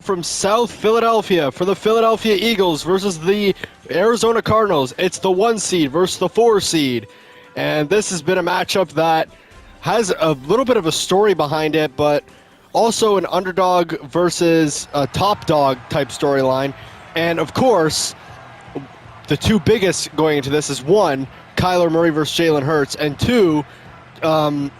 from South Philadelphia for the Philadelphia Eagles versus the Arizona Cardinals. It's the 1 seed versus the 4 seed. And this has been a matchup that has a little bit of a story behind it, but also an underdog versus a top dog type storyline. And of course, the two biggest going into this is one, Kyler Murray versus Jalen Hurts, and two, Gannon,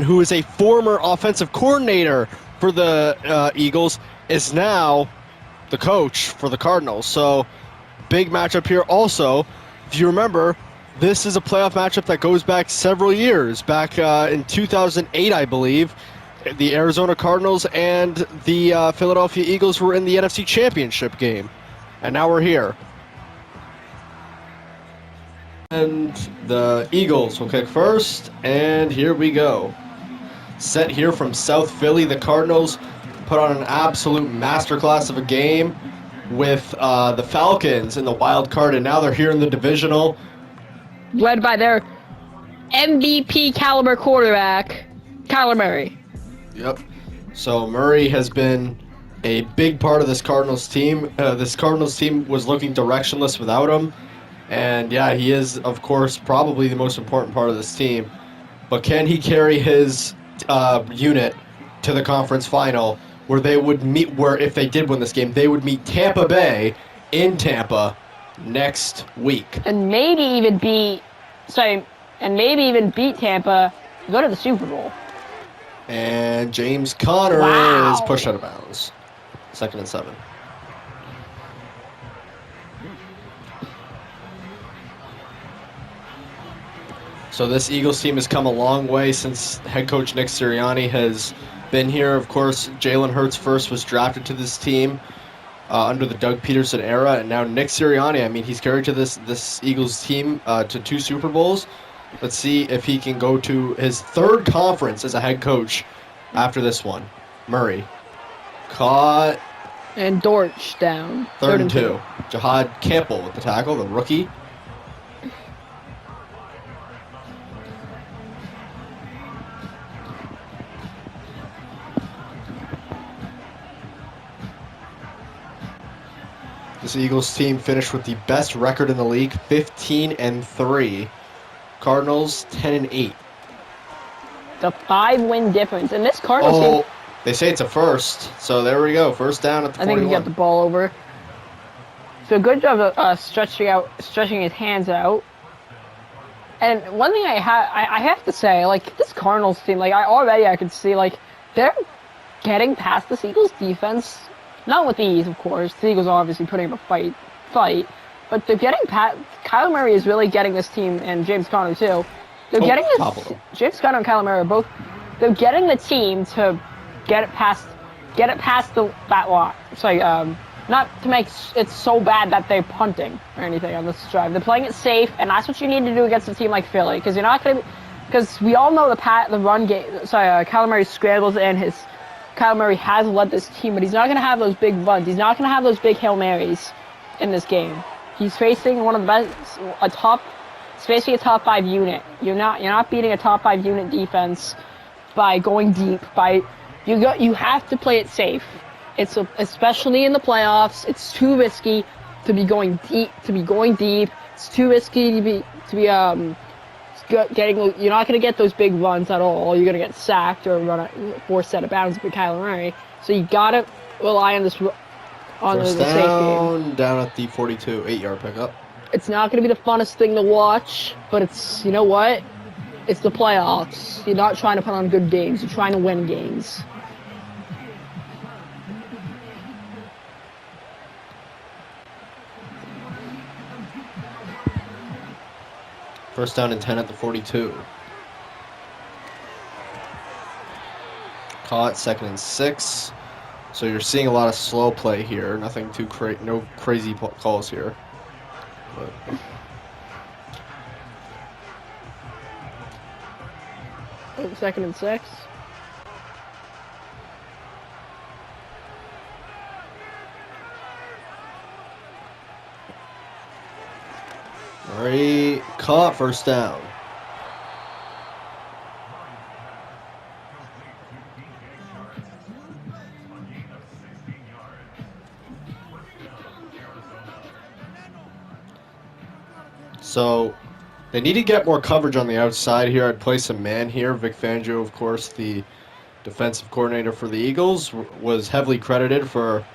who is a former offensive coordinator for the Eagles, is now the coach for the Cardinals. So big matchup here. Also, if you remember, this is a playoff matchup that goes back several years. Back in 2008, I believe, the Arizona Cardinals and the Philadelphia Eagles were in the NFC Championship game. And now we're here. And the Eagles will kick first, and here we go. Set here from South Philly, the Cardinals put on an absolute masterclass of a game with the Falcons in the wild card, and now they're here in the divisional. Led by their MVP caliber quarterback, Kyler Murray. Yep. So Murray has been a big part of this Cardinals team. This Cardinals team was looking directionless without him. And yeah, he is, of course, probably the most important part of this team. But can he carry his unit to the conference final where they would meet, where if they did win this game, they would meet Tampa Bay in Tampa next week. And maybe even beat Tampa, go to the Super Bowl. And James Conner is pushed out of bounds. 2nd and 7. So this Eagles team has come a long way since head coach Nick Sirianni has been here. Of course, Jalen Hurts first was drafted to this team under the Doug Peterson era, and now Nick Sirianni, I mean, he's carried to this Eagles team to 2 Super Bowls. Let's see if he can go to his 3rd conference as a head coach after this one. Murray. Caught. And Dortch down. 3rd and 2. Jahad Campbell with the tackle, the rookie. This Eagles team finished with the best record in the league, 15-3. Cardinals 10-8. The 5-win difference, and this Cardinals team. They say it's a first, so there we go. First down at the 41. I think he got the ball over. So good job of stretching his hands out. And one thing I have to say, like this Cardinals team, like I could see like they're getting past this Eagles defense. Not with ease, of course. The Eagles are obviously putting up a fight, but they're getting past. Kyler Murray is really getting this team, and James Conner too. They're getting this. James Conner and Kyler Murray are both. They're getting the team to get it past that lot. Sorry, not to make it so bad that they're punting or anything on this drive. They're playing it safe, and that's what you need to do against a team like Philly, because you're not going to. Because we all know the run game. Sorry, Kyler Murray scrambles and Kyler Murray has led this team, but he's not going to have those big runs. He's not going to have those big Hail Marys in this game. He's facing one of the best, it's facing a top 5 unit. You're not beating a top 5 unit defense by going deep. You have to play it safe. Especially in the playoffs. It's too risky to be going deep. It's too risky to be getting. You're not going to get those big runs at all. You're going to get sacked or run a forced set of bounds with Kyler Murray. So you got to rely on this. First down at the 42, 8-yard pickup. It's not going to be the funnest thing to watch, but it's, you know what? It's the playoffs. You're not trying to put on good games. You're trying to win games. First down and 10 at the 42. Caught 2nd and 6. So you're seeing a lot of slow play here. Nothing too no crazy calls here. But. 2nd and 6. Murray caught, first down. So they need to get more coverage on the outside here. I'd play some man here. Vic Fangio, of course, the defensive coordinator for the Eagles, was heavily credited for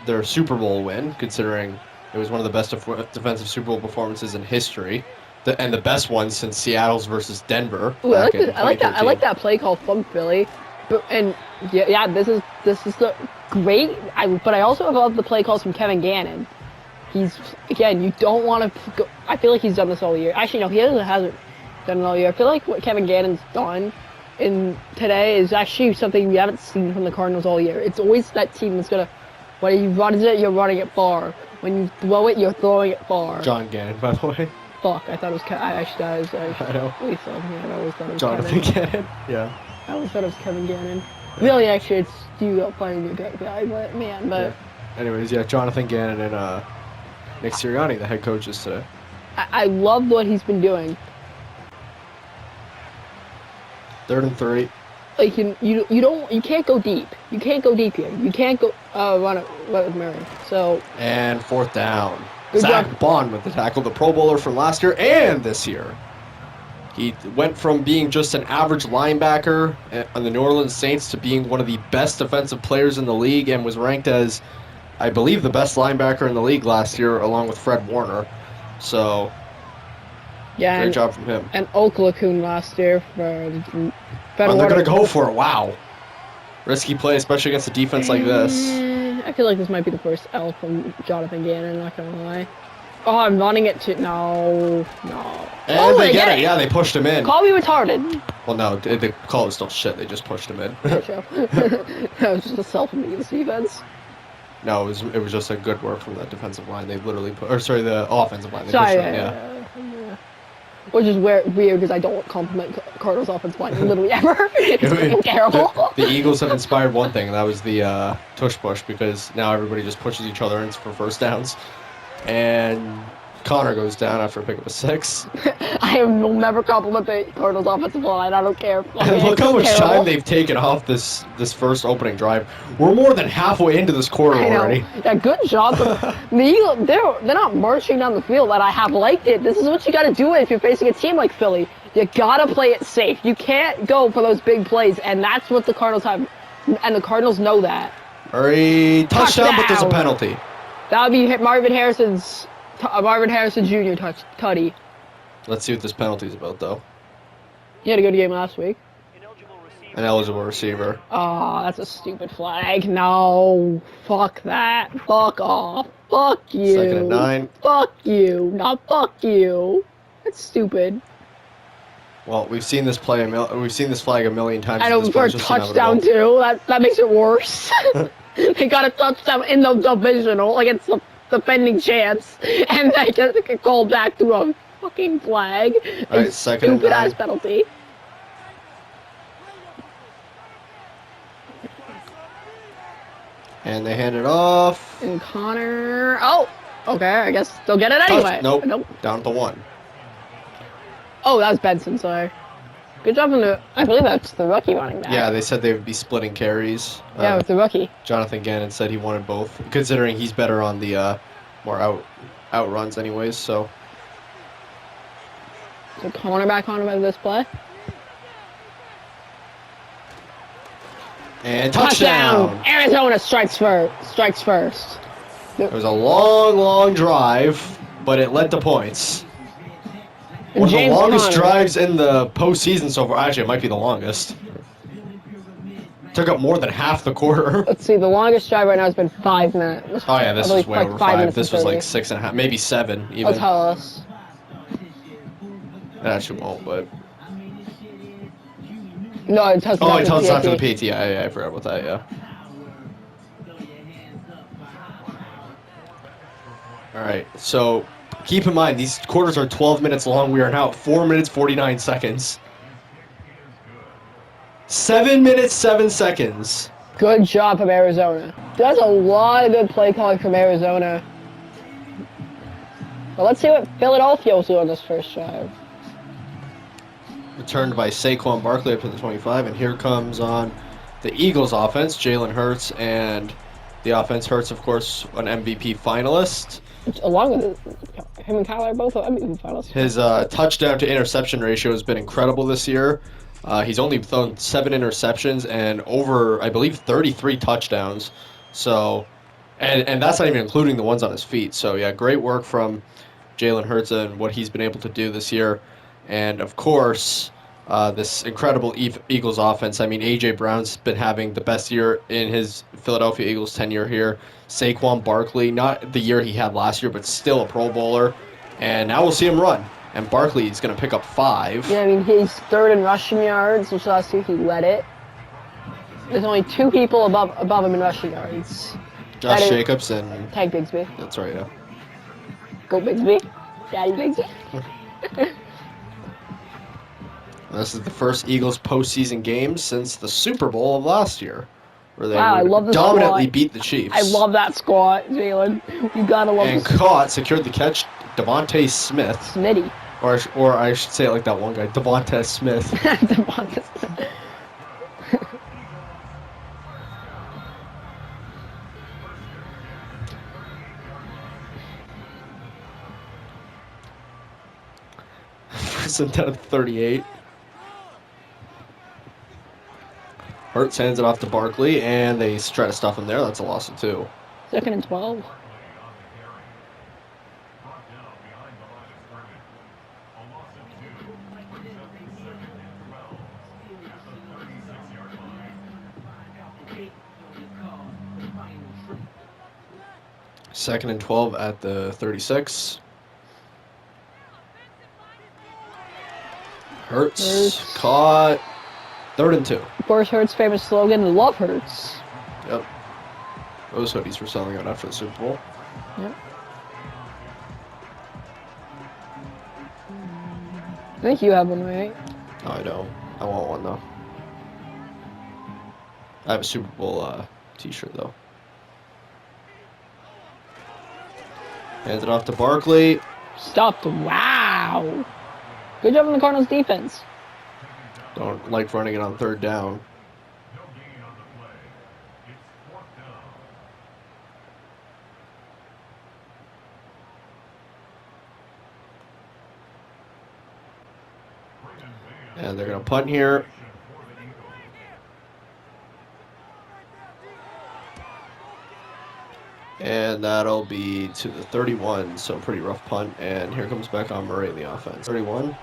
their Super Bowl win, considering it was one of the best defensive Super Bowl performances in history, and the best one since Seattle's versus Denver. Ooh, I like that play call from Philly, this is the great. But I also love the play calls from Kevin Gannon. You don't want to go. I feel like he's done this all year. Actually, no, he hasn't done it all year. I feel like what Kevin Gannon's done in today is actually something we haven't seen from the Cardinals all year. It's always that team that's gonna, when you run it, you're running it far. When you throw it, you're throwing it far. John Gannon, by the way. Fuck, I thought it was I actually thought it was. I know. I always thought it was Jonathan Gannon. Yeah. I always thought it was Kevin Gannon. Really, actually, it's you playing a good guy, but man, but. Yeah. Anyways, yeah, Jonathan Gannon and Nick Sirianni, the head coaches today. I love what he's been doing. 3rd and 3. Like you can't go deep. You can't go deep here. You can't go run it with Murray. So. And 4th down. Good Zach job. Bond with the tackle, the Pro Bowler from last year and this year. He went from being just an average linebacker on the New Orleans Saints to being one of the best defensive players in the league, and was ranked as, I believe, the best linebacker in the league last year, along with Fred Warner. So, yeah, great job from him. And Oklahoma last year for Fred And they're Warner. going to go for it. Wow. Risky play, especially against a defense like this. I feel like this might be the first L from Jonathan Gannon, not gonna lie. Oh, I'm running it to... No. And they get it. Yeah, they pushed him in. Call me retarded. Well, no, the call was still shit. They just pushed him in. That was just a self-immediate defense. No, it was just a good work from that defensive line. They literally the offensive line. They Sorry, pushed him, yeah. Which is weird because I don't compliment Cardinals offensive line literally ever. It's fucking terrible. The Eagles have inspired one thing, and that was the tush push, because now everybody just pushes each other in for first downs. And Connor goes down after a pick up a 6. I will never compliment the Cardinals offensive line. I don't care. And look how much time they've taken off this first opening drive. We're more than halfway into this quarter already. Yeah, good job. The Eagles, they're not marching down the field, and I have liked it. This is what you got to do if you're facing a team like Philly. You got to play it safe. You can't go for those big plays, and that's what the Cardinals have, and the Cardinals know that. Hurry, touchdown, but there's a penalty. That would be Marvin Harrison Jr. tutty. Let's see what this penalty is about, though. He had a good game last week. An eligible receiver. Oh, that's a stupid flag. No. Fuck that. Fuck off. Fuck you. 2nd and 9. Fuck you. Not fuck you. That's stupid. Well, we've seen this flag a million times. I know, for a touchdown, too. That makes it worse. They got a touchdown in the divisional against the defending champs, and they get called back to a fucking flag. All right, 2nd and 9. Stupid-ass penalty. And they hand it off. And Connor... Oh! Okay, I guess they'll get it anyway. Nope. Down at the 1. Oh, that was Benson, sorry. Good job on I believe that's the rookie running back. Yeah, they said they would be splitting carries. Yeah, with the rookie. Jonathan Gannon said he wanted both, considering he's better on the more out runs anyways, so. So cornerback on him at this play. And touchdown! Arizona strikes first. It was a long drive, but it led to points. One of the longest drives in the postseason so far. Actually, it might be the longest. Took up more than half the quarter. Let's see, the longest drive right now has been 5 minutes. Oh yeah, this is way over 5. This was like 6. 6.5, maybe 7 even. I'll tell us. It actually won't, but. No, it tells us Oh, it tells us after after the PT. Yeah, I forgot about that, yeah. Alright, so keep in mind, these quarters are 12 minutes long. We are now at 4 minutes, 49 seconds. 7 minutes, 7 seconds. Good job from Arizona. That's a lot of good play calling from Arizona. Well, let's see what Philadelphia will do on this first drive. Returned by Saquon Barkley up to the 25, and here comes on the Eagles offense, Jalen Hurts, and the offense Hurts, of course, an MVP finalist. Along with him and Kyle are both MVP finalists. His touchdown to interception ratio has been incredible this year. He's only thrown 7 interceptions and over, I believe, 33 touchdowns. So, and that's not even including the ones on his feet. So, yeah, great work from Jalen Hurts and what he's been able to do this year. And, of course, this incredible Eagles offense. I mean, A.J. Brown's been having the best year in his Philadelphia Eagles tenure here. Saquon Barkley, not the year he had last year, but still a Pro Bowler. And now we'll see him run. And Barkley is going to pick up 5. Yeah, I mean, he's third in rushing yards, which last year he led it. There's only 2 people above him in rushing yards. Josh Jacobs and Tank Bigsby. That's right, yeah. Go Bigsby. Daddy Bigsby. This is the first Eagles postseason game since the Super Bowl of last year, where they dominantly beat the Chiefs. I love that squat, Jalen. You gotta love and caught, secured the catch, Devontae Smith. Smitty. Or I should say it like that one guy, Devontae Smith. Devontae Smith. First and 10 at 38. Hurts hands it off to Barkley, and they try to stuff him there. That's a loss of 2. 2nd and 12. Second and 12 at the 36. Hurts caught. 3rd and 2. Of course, Hurts' famous slogan, "Love Hurts." Yep. Those hoodies were selling out after the Super Bowl. Yep. I think you have one, right? No, I don't. I want one, though. I have a Super Bowl t-shirt, though. Hands it off to Barkley. Stopped. Wow. Good job on the Cardinals' defense. Don't like running it on 3rd down. And they're going to punt here. And that'll be to the 31, so pretty rough punt. And here comes back on Murray in the offense. 31.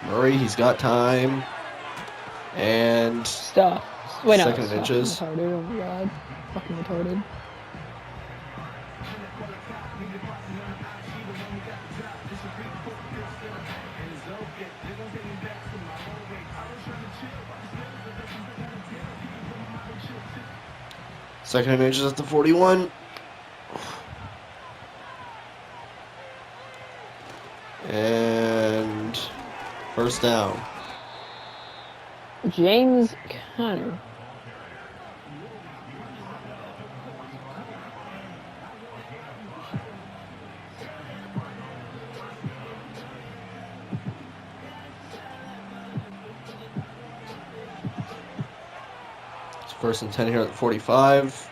Murray, he's got time. And Stuff. Wait, no. 2nd and inches. Retarded. Oh my god. Fucking retarded. Second and inches at the 41. And 1st down. James Conner. It's 1st and 10 here at the 45.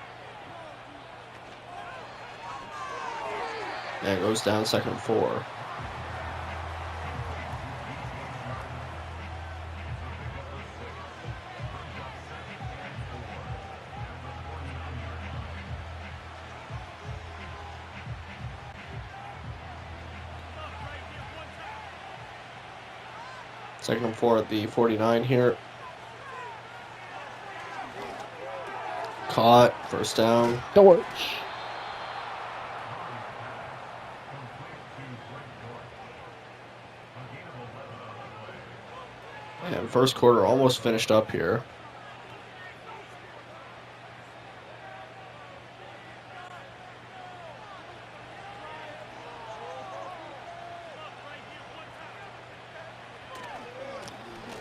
And it goes down 2nd and 4. Second and 4 at the 49 here. Caught. 1st down. Dortch. And 1st quarter almost finished up here.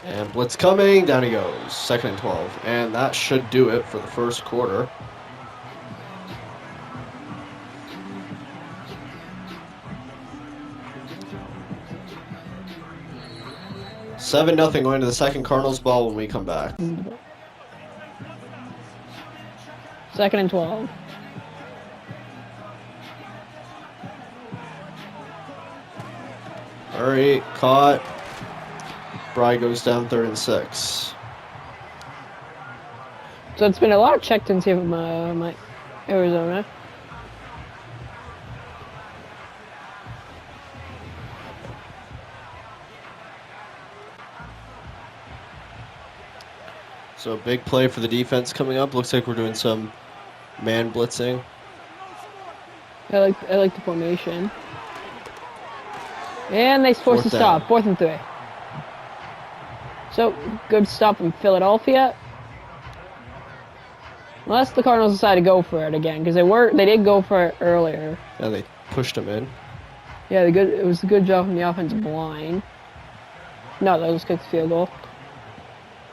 And blitz coming, down he goes. 2nd and 12. And that should do it for the 1st quarter. Seven nothing going to the 2nd Cardinals ball when we come back. 2nd and 12. Alright, caught. Bry goes down 3rd and 6. So it's been a lot of check-ins here from my Arizona. So big play for the defense coming up. Looks like we're doing some man blitzing. I like the formation. And they forced a stop. 4th and 3. So good stop from Philadelphia. Unless the Cardinals decide to go for it again, because they did go for it earlier. Yeah, they pushed him in. Yeah, it was a good job from the offensive line. No, that was kicked field goal.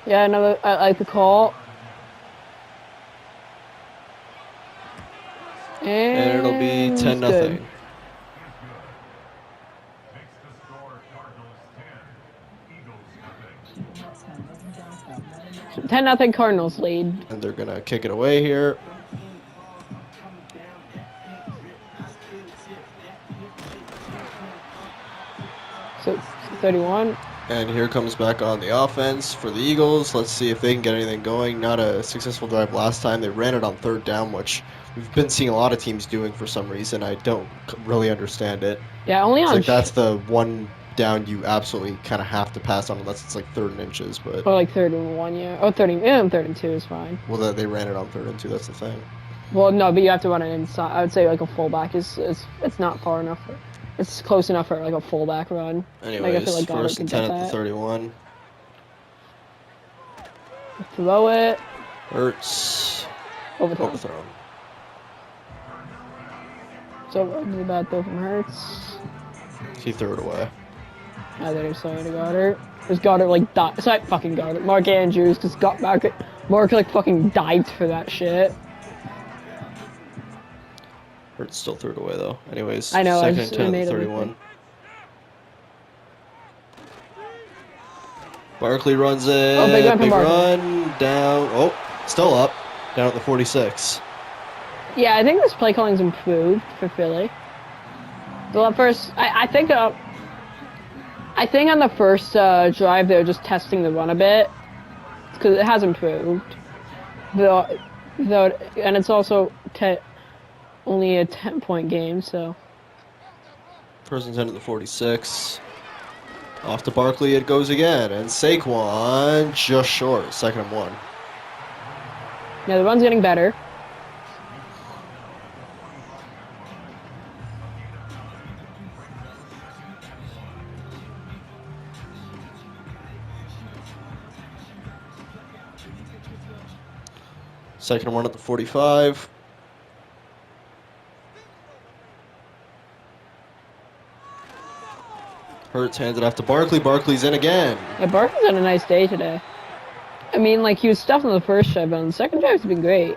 Yeah, I like the call. And it'll be 10-0. 10-0 Cardinals lead. And they're gonna kick it away here. So 31. And here comes back on the offense for the Eagles. Let's see if they can get anything going. Not a successful drive last time. They ran it on 3rd down, which we've been seeing a lot of teams doing for some reason. I don't really understand it. Yeah, only on. Like that's the one down you absolutely kind of have to pass on unless it's like 3rd and inches. But or like 3rd and 1, yeah. Oh, 3rd and 2 is fine. Well, they ran it on 3rd and 2. That's the thing. Well, no, but you have to run it inside. I would say like a fullback it's not far enough. It's close enough for like a fullback run. Anyways, like, I feel like 1st and 10 at the 31. Throw it. Hurts. Overthrown. So really bad throw from Hurts. He threw it away. I think sorry to Goddard. Because Goddard like died. It's not fucking Goddard. Mark Andrews just got back. Mark like fucking died for that shit. Hurts still threw it away though. Anyways, I know. 2nd and 10 at the 31. Barkley runs it. Oh, big run from Barkley. Run down. Oh, still up. Down at the 46. Yeah, I think this play calling's improved for Philly. Well, at first, I think on the first drive they were just testing the run a bit because it has improved. Though, and it's also only a 10-point game, so. 1st and 10 at the 46. Off to Barkley it goes again, and Saquon just short. 2nd and 1. Yeah, the run's getting better. Second and 1 at the 45. Hurts hands it off to Barkley. Barkley's in again. Yeah, Barkley's had a nice day today. I mean, like, he was stuffed on the first drive, but on the second drive, he's been great.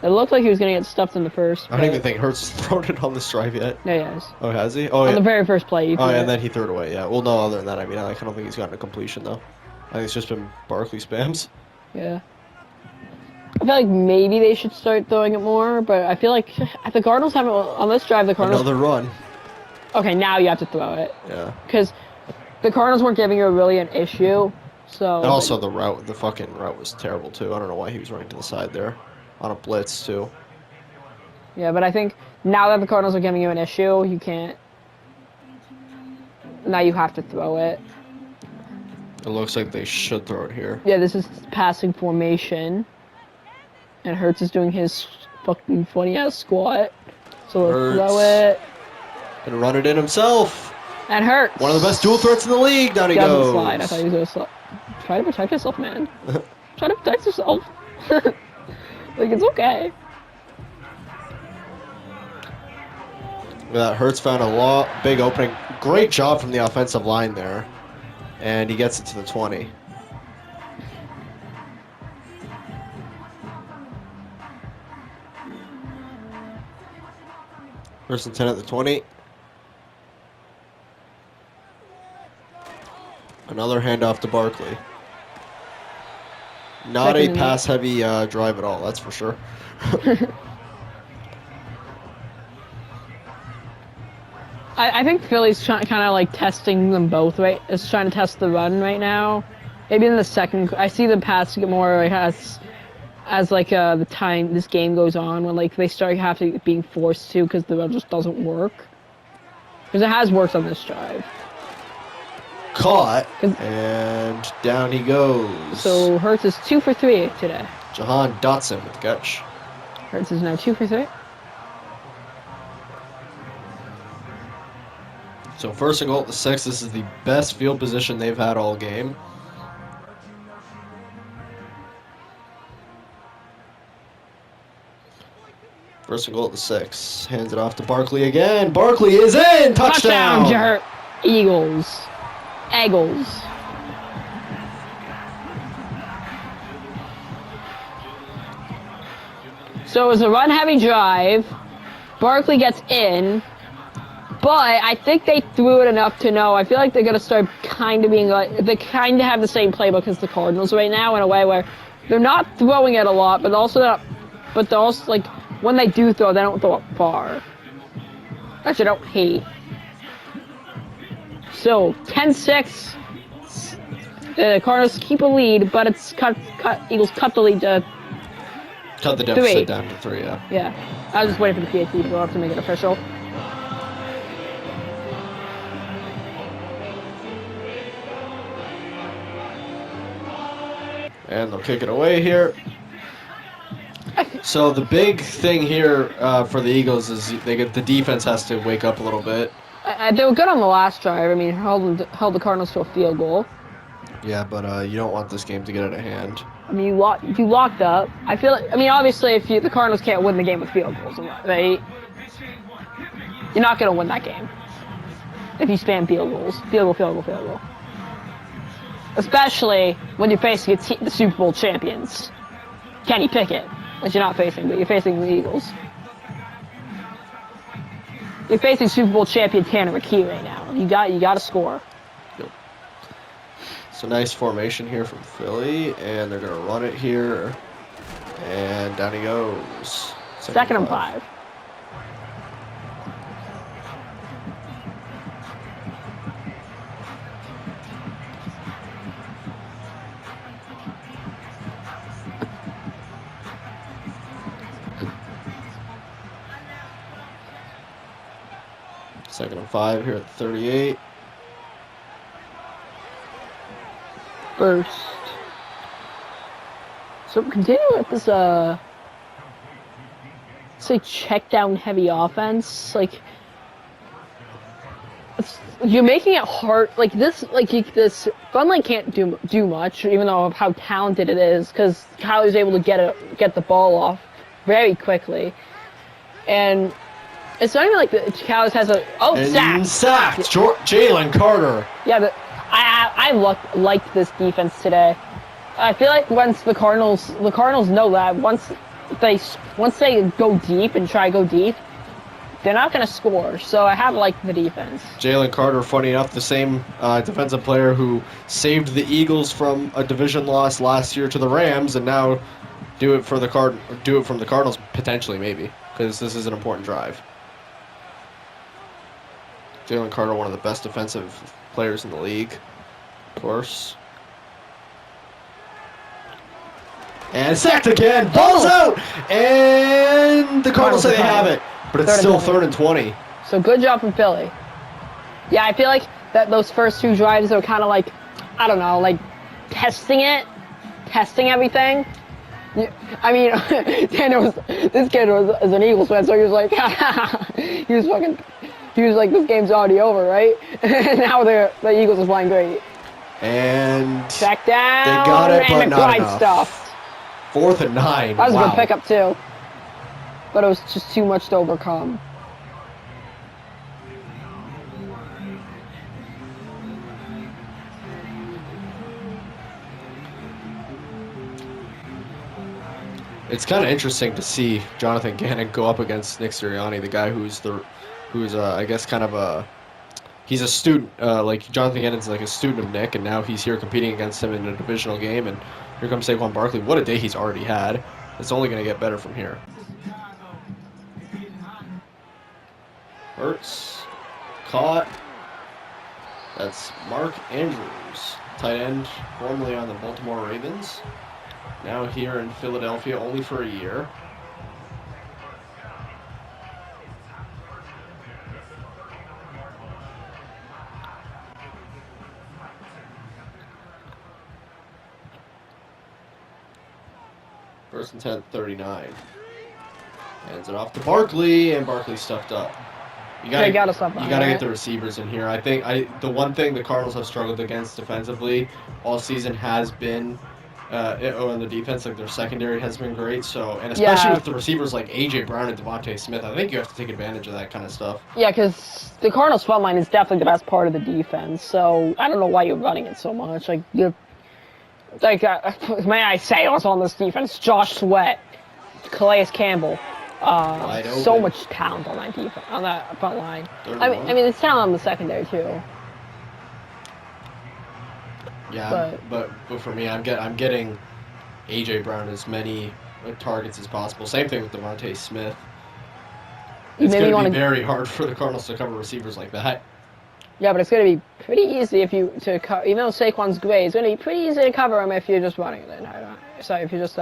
It looked like he was going to get stuffed in the first. I don't even think Hurts has thrown it on this drive yet. No, he has. Oh, has he? Oh, on yeah. the very first play. Oh, yeah, and then he threw it away, yeah. Well, no, other than that, I mean, I don't think he's gotten a completion, though. I think it's just been Barkley spams. Yeah. I feel like maybe they should start throwing it more, but I feel like the Cardinals haven't, on this drive, the Cardinals... Another run. Okay, now you have to throw it. Yeah. Because the Cardinals weren't giving you really an issue, so... And also the fucking route was terrible, too. I don't know why he was running to the side there. On a blitz, too. Yeah, but I think now that the Cardinals are giving you an issue, you can't... Now you have to throw it. It looks like they should throw it here. Yeah, this is passing formation. And Hurts is doing his fucking funny-ass squat. So let's throw it. Gonna run it in himself. And Hurts. One of the best dual threats in the league. Down he goes. Slide. I thought he was gonna slide. Try to protect yourself, man. Try to protect yourself. Like, it's okay. That Hurts found a big opening. Great job from the offensive line there. And he gets it to the 20. First and 10 at the 20. Another handoff to Barkley. Not a Second and pass-heavy drive at all, that's for sure. I think Philly's kind of like testing them both, right? It's trying to test the run right now. Maybe in the second, I see them pass get more like as like the time this game goes on when like they start having being forced to because the run just doesn't work. Because it has worked on this drive. Caught, and down he goes. So Hurts is 2 for 3 today. Jahan Dotson with the catch. Hurts is now 2 for 3. So first and goal at the 6. This is the best field position they've had all game. First and goal at the 6. Hands it off to Barkley again. Barkley is in! Touchdown! Touchdown, Eagles. Eagles. So it was a run-heavy drive. Barkley gets in. But I think they threw it enough to know. I feel like they're going to start kind of being like, they kind of have the same playbook as the Cardinals right now in a way where they're not throwing it a lot, but also not, but they're also like, when they do throw, they don't throw it far. Which I don't hate. So, 10-6. The Cardinals keep a lead, but it's Eagles cut the lead to Cut the deficit 3. down to 3, yeah. Yeah. I was just waiting for the PAT to go up to make it official. And they'll kick it away here. So the big thing here for the Eagles is the defense has to wake up a little bit. They were good on the last drive. I mean, held the Cardinals to a field goal. Yeah, but you don't want this game to get out of hand. I mean, you locked up. I feel like, I mean, obviously, if the Cardinals can't win the game with field goals, you're not going to win that game. If you spam field goals. Field goal. Especially when you're facing the Super Bowl champions. Kenny Pickett, which you're not facing, but you're facing the Eagles. You're facing Super Bowl champion Tanner McKee right now. You got to score. Yep. So nice formation here from Philly, and they're gonna run it here, and down he goes. Second and 5. Second and 5 here at 38. First. So continue with this say check down heavy offense. Like you're making it hard. Like this Funland can't do much, even though of how talented it is, because Kylie's able to get the ball off very quickly, and it's not even like the Cowboys has a sacked. Jalen Carter. Yeah, I liked this defense today. I feel like once the Cardinals know that once they go deep and try to go deep, they're not going to score. So I have liked the defense. Jalen Carter, funny enough, the same defensive player who saved the Eagles from a division loss last year to the Rams, and now do it from the Cardinals potentially, maybe, because this is an important drive. Jalen Carter, one of the best defensive players in the league, of course. And sacked again. Ball's out. And the Cardinals say they have it, but it's still 3rd and 20. So good job from Philly. Yeah, I feel like that those first 2 drives are kind of like, I don't know, like testing everything. I mean, this kid was an Eagles fan, so he was like, he was like, this game's already over, right? And now the Eagles are playing great. And back down. They got it, but not enough. Stuff. 4th and 9. That was a good pickup too, but it was just too much to overcome. It's kind of interesting to see Jonathan Gannon go up against Nick Sirianni, the guy who's I guess kind of he's a student, like Jonathan Gannon's like a student of Nick, and now he's here competing against him in a divisional game, and Here comes Saquon Barkley. What a day he's already had. It's only going to get better from here. Hurts. Caught. That's Mark Andrews, tight end, formerly on the Baltimore Ravens. Now here in Philadelphia only for a year. First and 10, 39. Hands it off to Barkley, and Barkley stuffed up. You gotta get the receivers in here. I think the one thing the Cardinals have struggled against defensively all season has been on the defense, like their secondary has been great. So, and especially with the receivers like A.J. Brown and Devontae Smith, I think you have to take advantage of that kind of stuff. Yeah, because the Cardinals' front line is definitely the best part of the defense. So I don't know why you're running it so much. Like may I say also on this defense, Josh Sweat, Calais Campbell. So much talent on that defense, on that front line. I mean, it's talent on the secondary too. Yeah, but for me, I'm getting A.J. Brown as many targets as possible. Same thing with Devontae Smith. It's going to be very hard for the Cardinals to cover receivers like that. Yeah, but it's going to be pretty easy if you even though Saquon's great, it's going to be pretty easy to cover him if you're just running it the entire time. So if you're just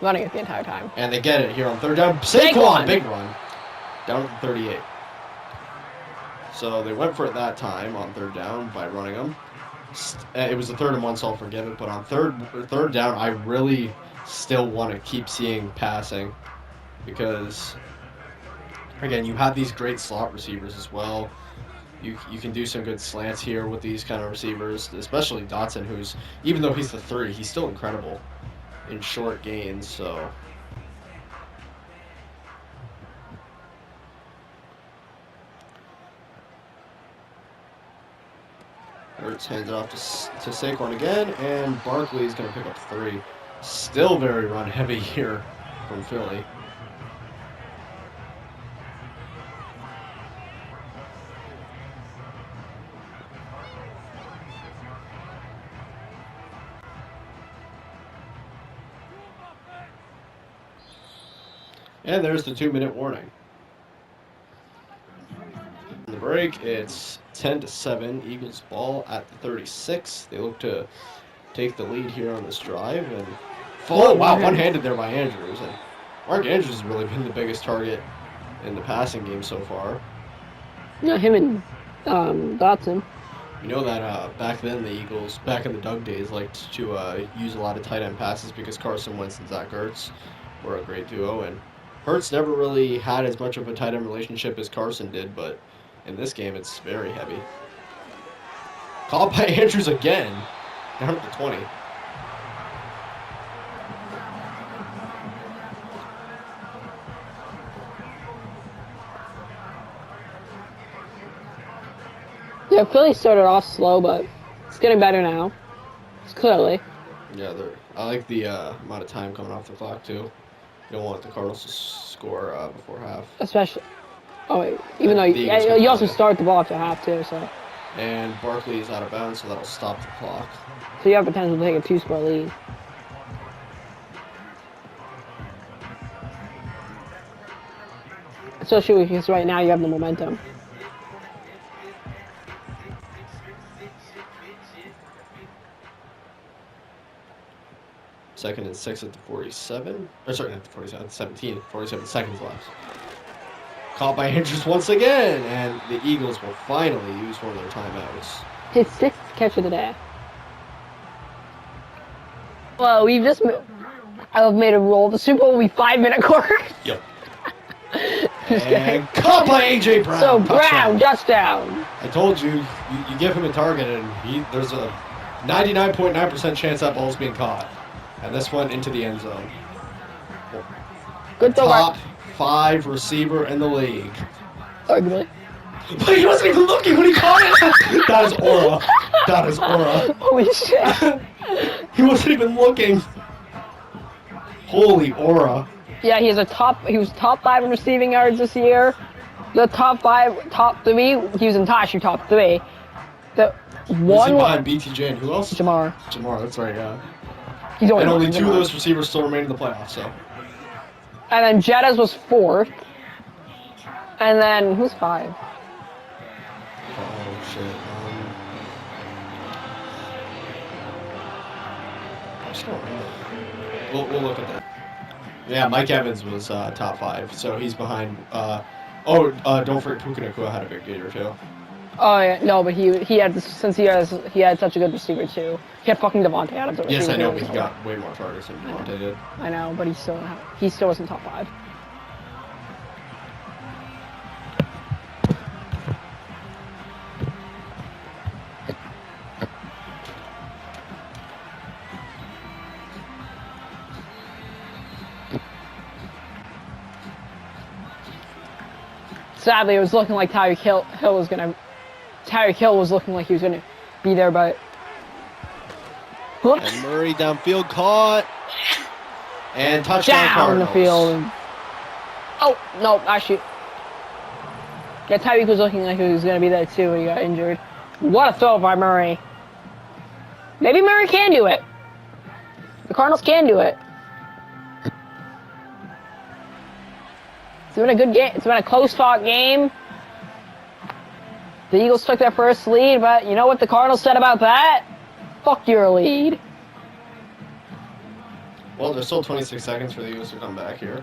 running it the entire time. And they get it here on third down. Saquon! Big run. Down at the 38. So they went for it that time on third down by running them. It was a 3rd and 1, so I'll forgive it. But on third down, I really still want to keep seeing passing. Because, again, you have these great slot receivers as well. You can do some good slants here with these kind of receivers, especially Dotson, who's, even though he's the 3, he's still incredible in short gains, so. Hurts hands it off to Saquon again, and Barkley is going to pick up 3. Still very run heavy here from Philly. And there's the 2-minute warning. In the break, it's 10-7, Eagles ball at the 36. They look to take the lead here on this drive. And wow, one-handed there by Andrews. And Mark Andrews has really been the biggest target in the passing game so far. Yeah, him and Dotson. You know that back then the Eagles, back in the Doug days, liked to use a lot of tight end passes because Carson Wentz and Zach Ertz were a great duo. And Hurts never really had as much of a tight end relationship as Carson did, but in this game it's very heavy. Caught by Andrews again, down at the 20. Yeah, Philly started off slow, but it's getting better now. It's clearly. Yeah, I like the amount of time coming off the clock too. You don't want the Cardinals to score before half. Especially, even though you also start the ball after half too, so. And Barkley is out of bounds, so that'll stop the clock. So you have potential to take a 2-score lead. Especially because right now you have the momentum. Second and 6 at the 47. Or sorry, not the 47, 17. 47 seconds left. Caught by Andrews once again, and the Eagles will finally use one of their timeouts. His 6th catch of the day. Well, I've made a rule. The Super Bowl will be 5-minute quarters. Yep. And caught by A.J. Brown. So Brown, touchdown. I told you, you give him a target, and there's a 99.9% chance that ball's being caught. And this one into the end zone. Good Top 5 receiver in the league. Arguably. But he wasn't even looking when he caught it. That is aura. That is aura. Holy shit. He wasn't even looking. Holy aura. Yeah, he was top 5 in receiving yards this year. The top 3, he was in top 3. Who's he 1 behind BTJ and who else? Jamar. Jamar, that's right, yeah. He's And only behind 2 of Jamar. those receivers still remain in the playoffs, so. And then Jettas was 4th. And then who's 5? Oh, shit. I just don't remember. We'll look at that. Yeah, Mike Evans was top 5, so he's behind. Don't forget Puka Nacua had a big year too. Oh yeah, no, but he had he had such a good receiver too. He had fucking Devontae Adams. At Yes, I know, too, but he so. got way more targets than Devontae did. I know, but he still wasn't top 5. Sadly, it was looking like Tyreek Hill was looking like he was gonna be there, but And Murray downfield caught. And touchdown down Cardinals. the field. Oh no, actually, yeah, Tyreek was looking like he was gonna be there too when he got injured. What a throw by Murray. Maybe Murray can do it. The Cardinals can do it. It's been a good game. It's been a close-fought game. The Eagles took their first lead, but you know what the Cardinals said about that? Fuck your lead. Well, there's still 26 seconds for the Eagles to come back here.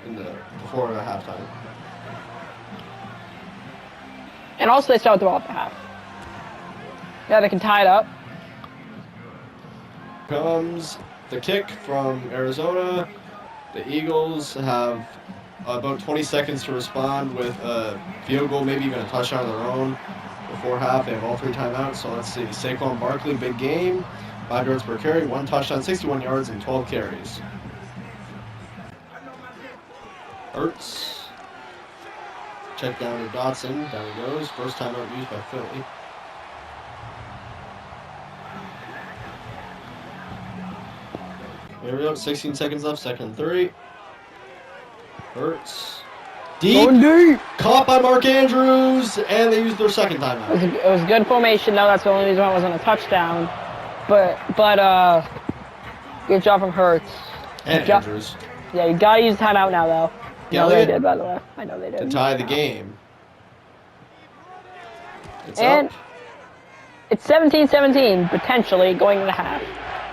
Before the halftime. And also they start the ball at the half. Yeah, they can tie it up. Comes the kick from Arizona. The Eagles have about 20 seconds to respond with a field goal, maybe even a touchdown of their own before half. They have all 3 timeouts, so let's see. Saquon Barkley, big game. 5 yards per carry, 1 touchdown, 61 yards, and 12 carries. Hurts. Check down to Dotson. Down he goes. First timeout used by Philly. Here we go. 16 seconds left. 2nd and 3. Hurts. Deep. Caught by Mark Andrews. And they used their 2nd timeout. It was good formation, though. That's the only reason why it wasn't a touchdown. But good job from Hurts. And Andrews. Yeah, you gotta use timeout now, though. I know they did, by the way. I know they did. To tie the game. It's and up. It's 17-17, potentially, going into half.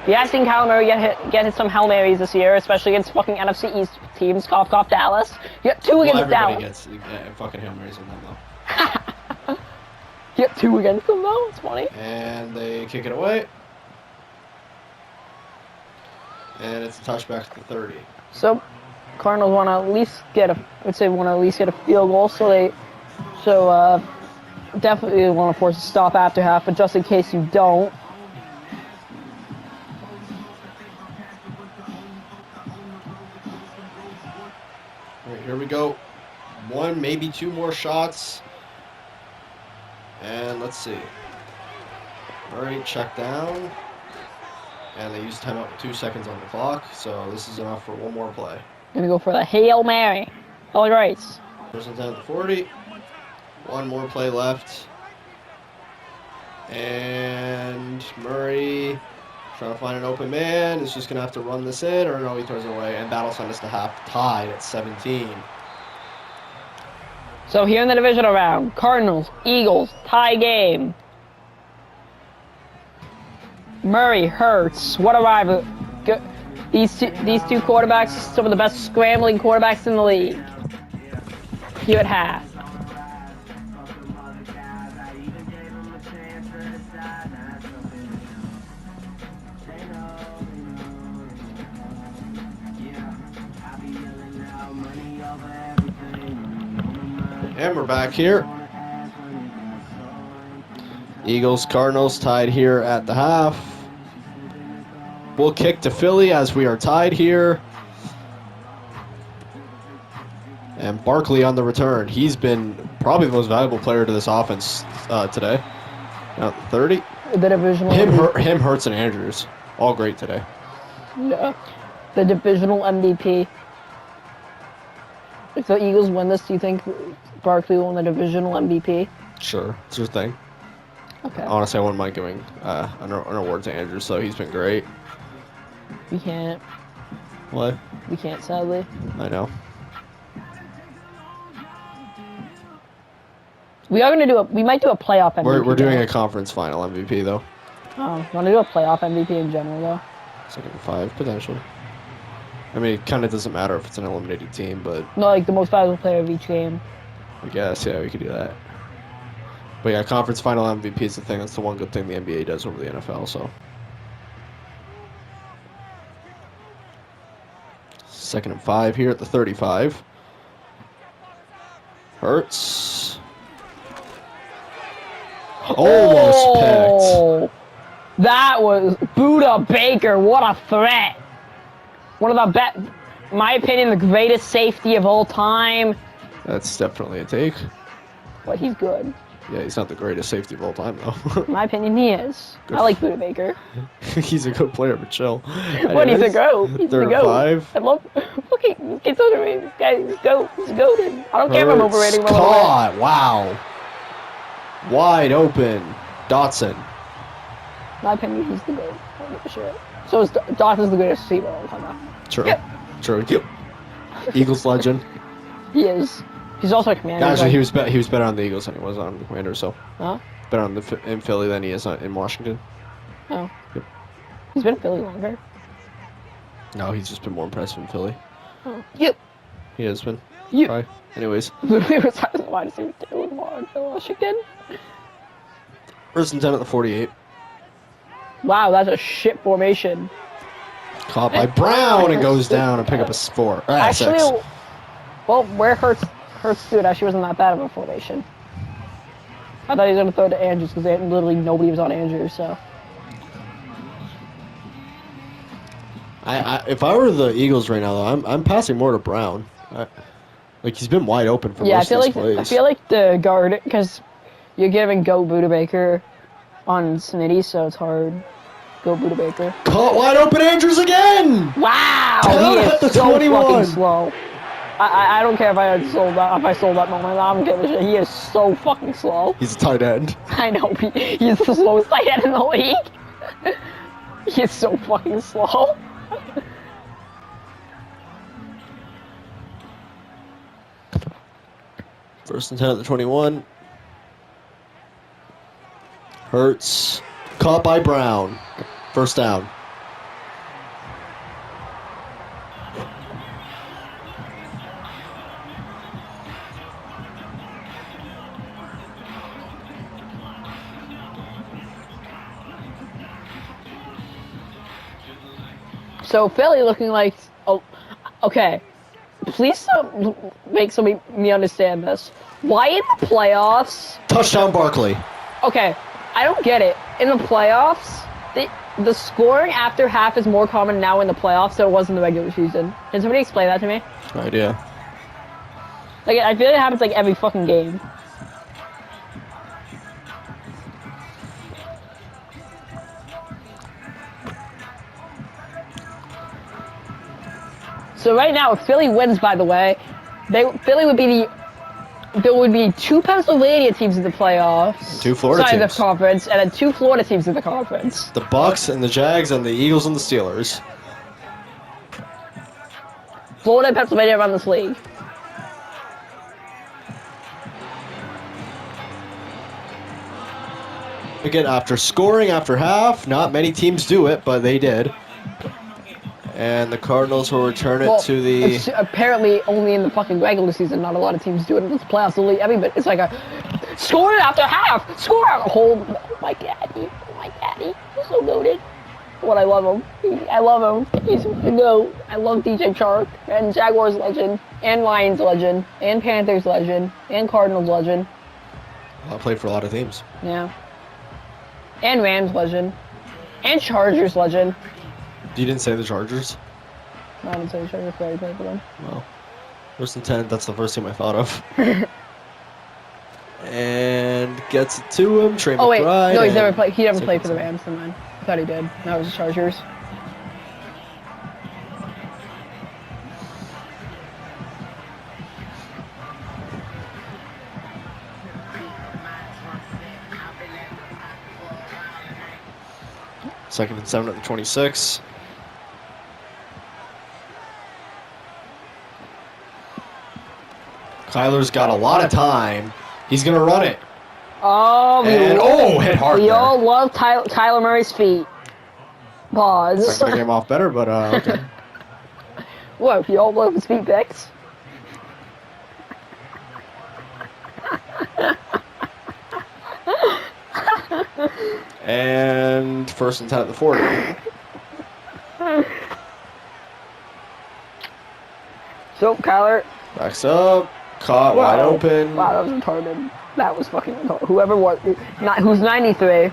We have seen Kyler Murray get some Hail Marys this year, especially against fucking NFC East teams. Cough, cough, Dallas. You got 2 against everybody Dallas. gets fucking Hail Marys in them, though. You got 2 against them, though. It's funny. And they kick it away. And it's a touchback to the 30. So, Cardinals want to at least get a field goal. So definitely want to force a stop after half. But just in case you don't. All right, here we go. 1, maybe 2 more shots. And let's see. Murray check down. And they use timeout with 2 seconds on the clock. So this is enough for 1 more play. Gonna go for the Hail Mary. Holy Grace. First and 10 at the 40. 1 more play left. And Murray trying to find an open man. Is just going to have to run this in. Or no, he throws it away. And that'll send us to half tied at 17. So here in the divisional round, Cardinals, Eagles, tie game. Murray, Hurts, what a rival. These two quarterbacks, some of the best scrambling quarterbacks in the league. Here at half. And we're back here. Eagles, Cardinals tied here at the half. We'll kick to Philly as we are tied here. And Barkley on the return. He's been probably the most valuable player to this offense today. 30. The divisional. Him, Hurts, and Andrews. All great today. Yeah. The divisional MVP. If the Eagles win this, do you think Barkley will win the divisional MVP? Sure. It's your thing. Okay. Honestly, I wouldn't mind giving an award to Andrew, so he's been great. We can't. What? We can't, sadly. I know. We are gonna do a. We might do a playoff MVP. We're doing though. a conference final MVP, though. Oh, want to do a playoff MVP in general, though? Second and 5, potentially. I mean, it kind of doesn't matter if it's an eliminated team, but No, like the most valuable player of each game. I guess, yeah, we could do that. But yeah, conference final MVP is the thing. That's the one good thing the NBA does over the NFL, so. Second and 5 here at the 35. Hurts. Almost picked. That was Buda Baker. What a threat. One of the my opinion, the greatest safety of all time. That's definitely a take. But he's good. Yeah, he's not the greatest safety of all time, though. In my opinion, he is. Good. I like Buda Baker. He's a good player, but chill. But he's a goat. He's the goat. 5. I love. Look, he's underrated. This guy, he's goat. He's goated. I don't care if I'm overrating him. Caught. Wow. Wide open. Dotson. In my opinion, he's the goat. I don't give a shit. So is Dawson's the greatest receiver of all time. True. Yep. True. Eagles legend. He is. He's also a commander. Actually, he was better on the Eagles than he was on the Commanders. So Huh? better on in Philly than he is in Washington. Oh. Yep. He's been in Philly longer. No, he's just been more impressive in Philly. Oh. Yep. He has been. Yep. Right. Anyways, Literally retired as a wide receiver too in Washington. first and 10 at the 48. Wow, that's a shit formation. Caught by Brown and goes down and pick up a 4. Actually, 6. well, where Hurts dude actually wasn't that bad of a formation. I thought he was gonna throw it to Andrews because literally nobody was on Andrews. So. If I were the Eagles right now, though, I'm passing more to Brown. Like he's been wide open for most of his plays. I feel like the guard because you're giving Go Buda Baker on Smitty, so it's hard. Go Buda Baker. Caught wide open Andrews again! Wow, Down he at the is so 21. fucking slow. I don't care if I had sold that. If I sold that moment, I don't give a shit. He is so fucking slow. He's a tight end. I know. He's the slowest tight end in the league. He is so fucking slow. First and 10 at the 21. Hurts. Caught by Brown. First down. So Philly looking like, oh, okay. Please don't make me understand this. Why in the playoffs? Touchdown Barkley. Okay, I don't get it. In the playoffs, the scoring after half is more common now in the playoffs than it was in the regular season. Can somebody explain that to me? No idea. Like, I feel like it happens like every fucking game. So right now, if Philly wins, by the way, Philly would be there would be 2 Pennsylvania teams in the playoffs. 2 Florida Sorry, teams. the conference, and then 2 Florida teams in the conference. The Bucks and the Jags and the Eagles and the Steelers. Florida and Pennsylvania run this league. Again, after scoring after half, not many teams do it, but they did. And the Cardinals will return it to the... It's apparently only in the fucking regular season. Not a lot of teams do it in this playoffs. Only everybody. It's like a score it after half. Score out a whole. Oh my daddy. Oh my daddy. He's so goated. What I love him. I love him. He's the goat. I love DJ Chark and Jaguars legend and Lions legend and Panthers legend and Cardinals legend. I played for a lot of teams. Yeah. And Rams legend and Chargers legend. You didn't say the Chargers? No, I didn't say Chargers, but I played for them. Well, first and 10, that's the first team I thought of. And gets it to him, Trey McBride. Oh wait, no, he never played for the Rams, never mind. I thought he did. No, it was the Chargers. Second and 7 at the 26. Kyler's got a lot of time. He's going to run it. Oh, Hit hard we there. all love Kyler Murray's feet. Pause. That came off better, but okay. What, we all love his feet picks? And first and 10 at the 40. So, Kyler. Backs up. Caught wide open. Wow, that was retarded. That was fucking retarded. Whoever was, who's 93?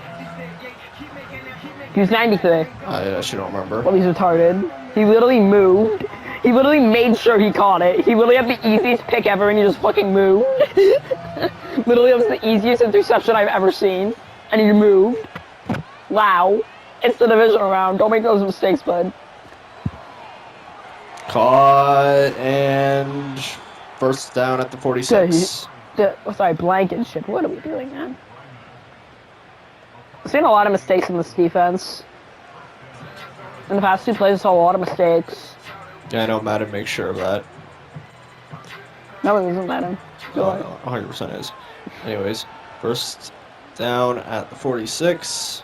He was 93. I actually don't remember. Well, he's retarded. He literally moved. He literally made sure he caught it. He literally had the easiest pick ever, and he just fucking moved. Literally, that was the easiest interception I've ever seen. And he moved. Wow. It's the divisional round. Don't make those mistakes, bud. Caught and first down at the 46. Sorry, blanket shit. What are we doing, man? I've seen a lot of mistakes in this defense. In the past 2 plays, I saw a lot of mistakes. Yeah, I know Madden makes sure of that. No, it doesn't matter. Go on. 100% is. Anyways, first down at the 46.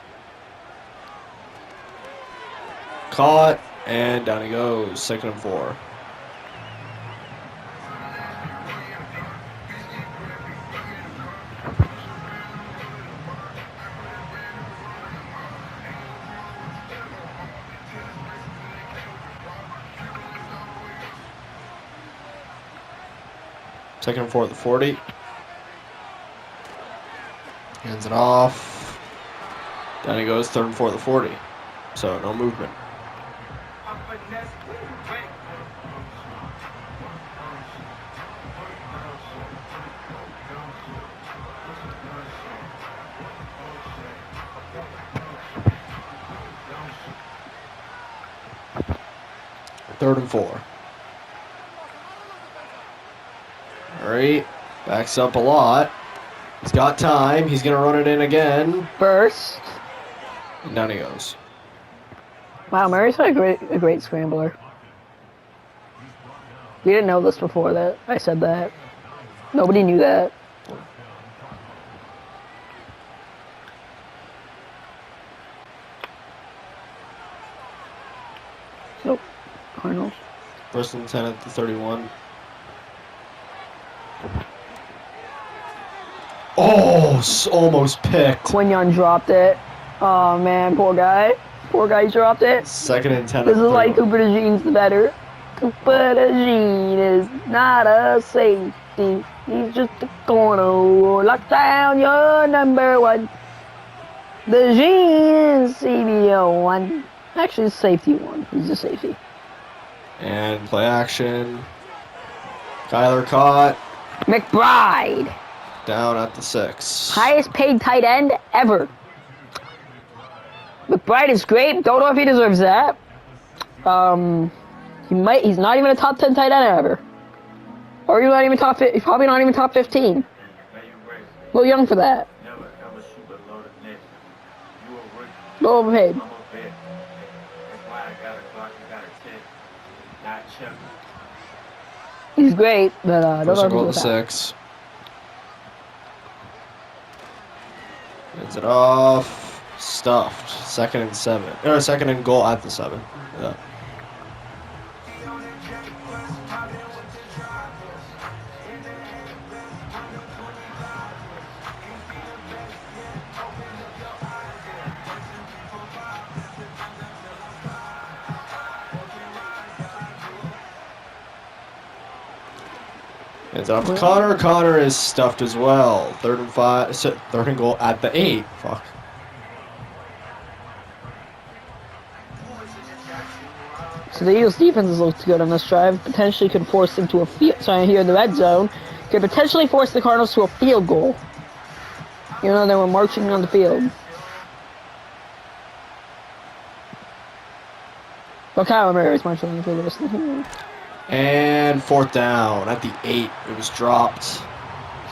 Caught, and down he goes. Second and 4. Second and 4 at the 40. Hands it off. Down he goes. Third and 4 at the 40. So no movement. Third and 4. Alright. Backs up a lot. He's got time. He's going to run it in again. First. And down he goes. Wow, Murray's a great scrambler. We didn't know this before that I said that. Nobody knew that. Nope. Cardinals. First and 10 at the 31. Oh, almost picked. Quinyon dropped it. Oh man, poor guy. Poor guy dropped it. Second and 10 This at is the like 31. Cooper DeJean's the better. Cooper DeJean is not a safety. He's just a corner. Lock down your number 1. DeJean CBO 1. Actually, safety 1. He's a safety. And play action. Kyler caught. McBride. Down at the 6. Highest paid tight end ever. McBride is great. Don't know if he deserves that. He's not even a top 10 tight end ever. Or he's not even he's probably not even top 15. A little young for that. Low overpaid. He's great, but don't First and know goal if at he's the that. 6. Hands it off. Stuffed. Second and 7. Or second and goal at the 7. Yeah. Hands off to Connor. Connor is stuffed as well. Third and 5. Third and goal at the 8. Fuck. So the Eagles' defense looks good on this drive. Potentially could force them to a field. Sorry, here in the red zone, could potentially force the Cardinals to a field goal. You know, they were marching on the field. Well, Kyler Murray is marching on the field. And fourth down at the 8. It was dropped.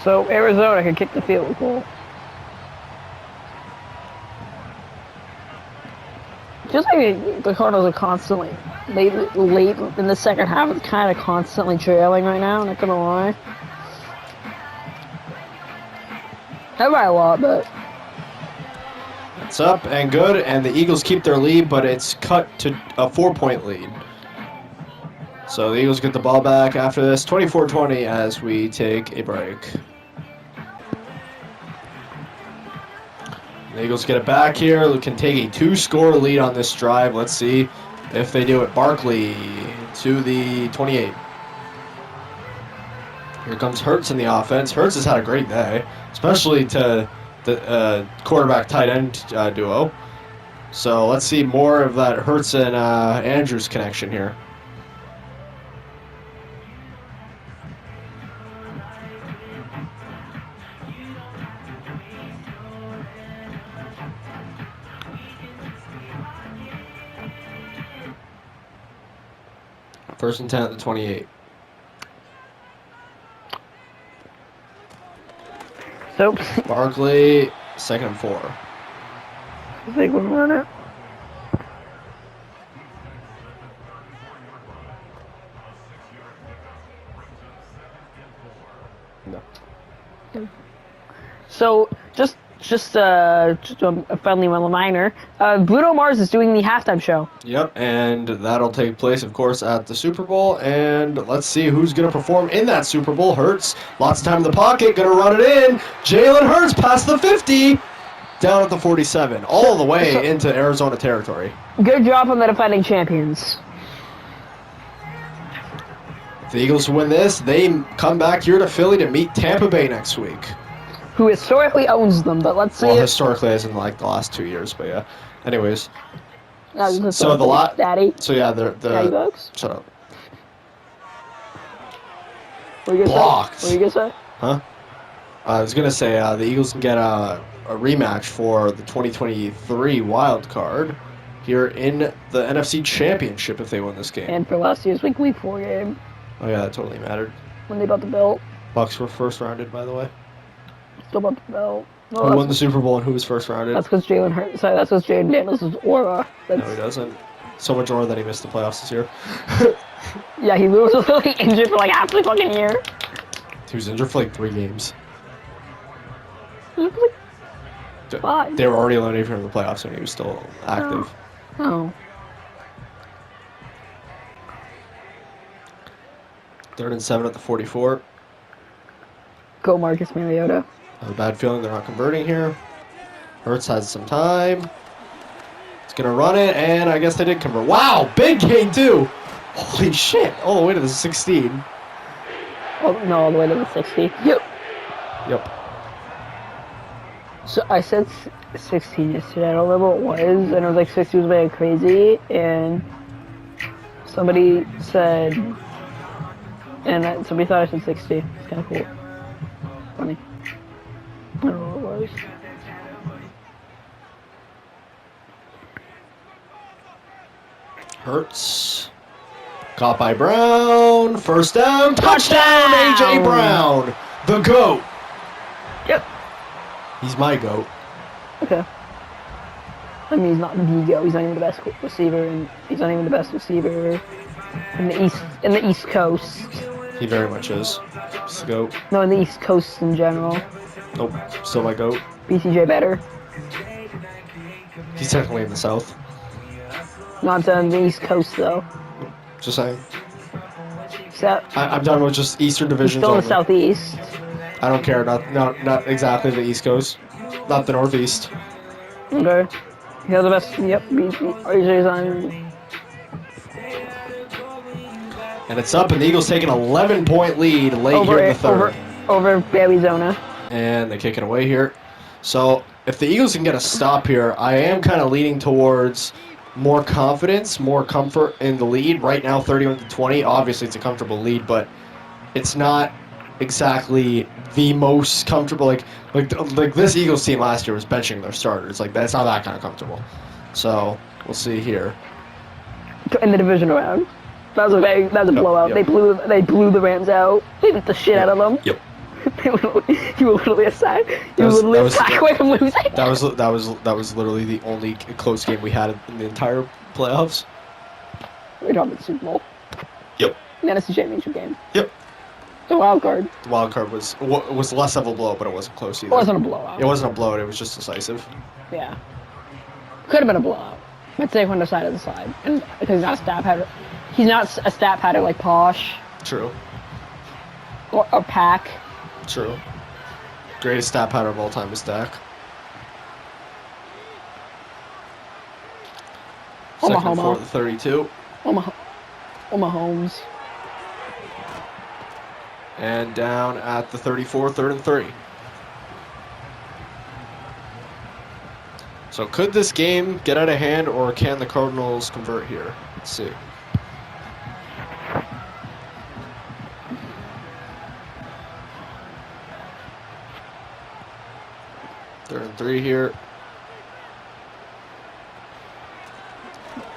So Arizona can kick the field goal. Just like the Cardinals are constantly late in the second half, it's kind of constantly trailing right now. Not gonna lie, not by a lot, but It's up and good, and the Eagles keep their lead, but it's cut to a 4-point lead. So the Eagles get the ball back after this, 24-20 as we take a break. The Eagles get it back here. They can take a 2-score lead on this drive. Let's see if they do it. Barkley to the 28. Here comes Hurts in the offense. Hurts has had a great day, especially to the quarterback tight end duo. So let's see more of that Hurts and Andrews connection here. First and 10 at the 28. so Barkley, 2nd and 4. I think we'll run it. No. So just a friendly reminder. Bruno Mars is doing the halftime show. Yep, and that'll take place, of course, at the Super Bowl. And let's see who's going to perform in that Super Bowl. Hurts, lots of time in the pocket, going to run it in. Jalen Hurts past the 50, down at the 47, all the way into Arizona territory. Good job on the defending champions. If the Eagles win this, they come back here to Philly to meet Tampa Bay next week. Who historically owns them, but let's see. Well, historically, as in like the last 2 years, but yeah. Anyways, So so the lot. Daddy. So yeah, Daddy the. Bugs? Shut up. What are you gonna Blocked. say? What are you gonna say? Huh? I was gonna say the Eagles can get a rematch for the 2023 wild card here in the NFC Championship if they win this game. And for last year's Week 4 game, Oh yeah, that totally mattered. when they bought the belt, Bucks were first rounded, by the way. still bought the belt. Well, Who won the Super Bowl and who was first rounded? That's because Jalen Hurts. Sorry, that's because Jaden Daniels' aura. No, he doesn't. So much more that he missed the playoffs this year. Yeah, he was literally injured for like half the fucking year. He was injured for like 3 games. He was like 5. They were already eliminated from the playoffs and he was still active. Oh. 3rd and 7 at the 44. Go Marcus Mariota. I have a bad feeling they're not converting here. Hurts has some time. He's going to run it, and I guess they did convert. Wow, big gain, too. Holy shit. All the way to the 16. Oh, no, all the way to the 60. Yep. Yep. So I said 16 yesterday. I don't remember what it was, and it was like 60 was very crazy, and somebody said, and somebody thought I said 60. It's kind of cool. Funny. I don't know what it was. Hurts. Caught by Brown. First down. Touchdown, A.J. Brown. The GOAT. Yep. He's my GOAT. Okay. I mean, he's not the GOAT. He's not even the best receiver, and he's not even the best receiver in the East Coast. He very much is. He's the GOAT. No, in the East Coast in general. Nope. Still my GOAT. BCJ better. He's technically in the South. No, I'm saying the East Coast though. Just saying. So, I'm done with just Eastern he's divisions still in only. the Southeast. I don't care. Not exactly the East Coast. Not the Northeast. Okay. He has the best. Yep. RJ's on. And it's up, and the Eagles take an 11-point lead late here in the third. Over Arizona. And they kick it away here. So if the Eagles can get a stop here, I am kind of leaning towards more confidence, more comfort in the lead. Right now, 31-20. Obviously, it's a comfortable lead, but it's not exactly the most comfortable. Like this Eagles team last year was benching their starters. Like that's not that kind of comfortable. So we'll see here. In the divisional round. That was a blowout. Yep. They blew the Rams out. They beat the shit out of them. Yep. You were literally a sack. You were literally a sack away from losing. That was literally the only close game we had in the entire playoffs. We're talking about the Super Bowl. Yep. The NFC Championship game. Yep. The wild card. The wild card was less of a blow, but it wasn't close either. It wasn't a blowout. It wasn't a blowout. It was just decisive. Yeah. Could have been a blowout. I'd say one side of the side, and because he's not a stat pattern. He's not a stat pattern like Posh. True. Or Pack. True. Greatest stat pattern of all time is Dak. Second and 4 at the 32. Mahomes. And down at the 34, 3rd and 3. So could this game get out of hand, or can the Cardinals convert here? Let's see. Third and 3 here.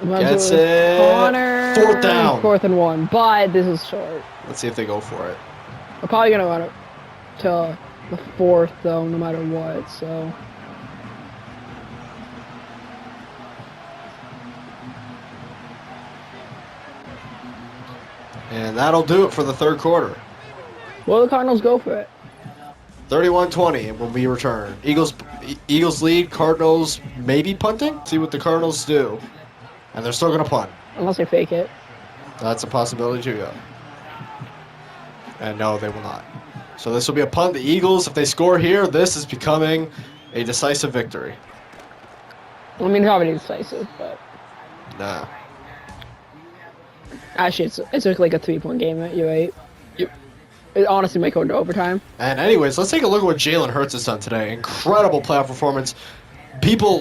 Gets it. Connor. 4th down. 4th and 1, but this is short. Let's see if they go for it. We're probably gonna run it to the 4th though, no matter what. So. And that'll do it for the 3rd quarter. Will the Cardinals go for it? 31-20 when we return. Eagles lead. Cardinals maybe punting. See what the Cardinals do. And they're still going to punt. Unless they fake it. That's a possibility too, yeah. And no, they will not. So this will be a punt. The Eagles, if they score here, this is becoming a decisive victory. I mean, probably decisive, but... Nah. Actually, it's like a 3-point game, you're right. Yep. It honestly might go into overtime. And anyways, let's take a look at what Jalen Hurts has done today. Incredible playoff performance. People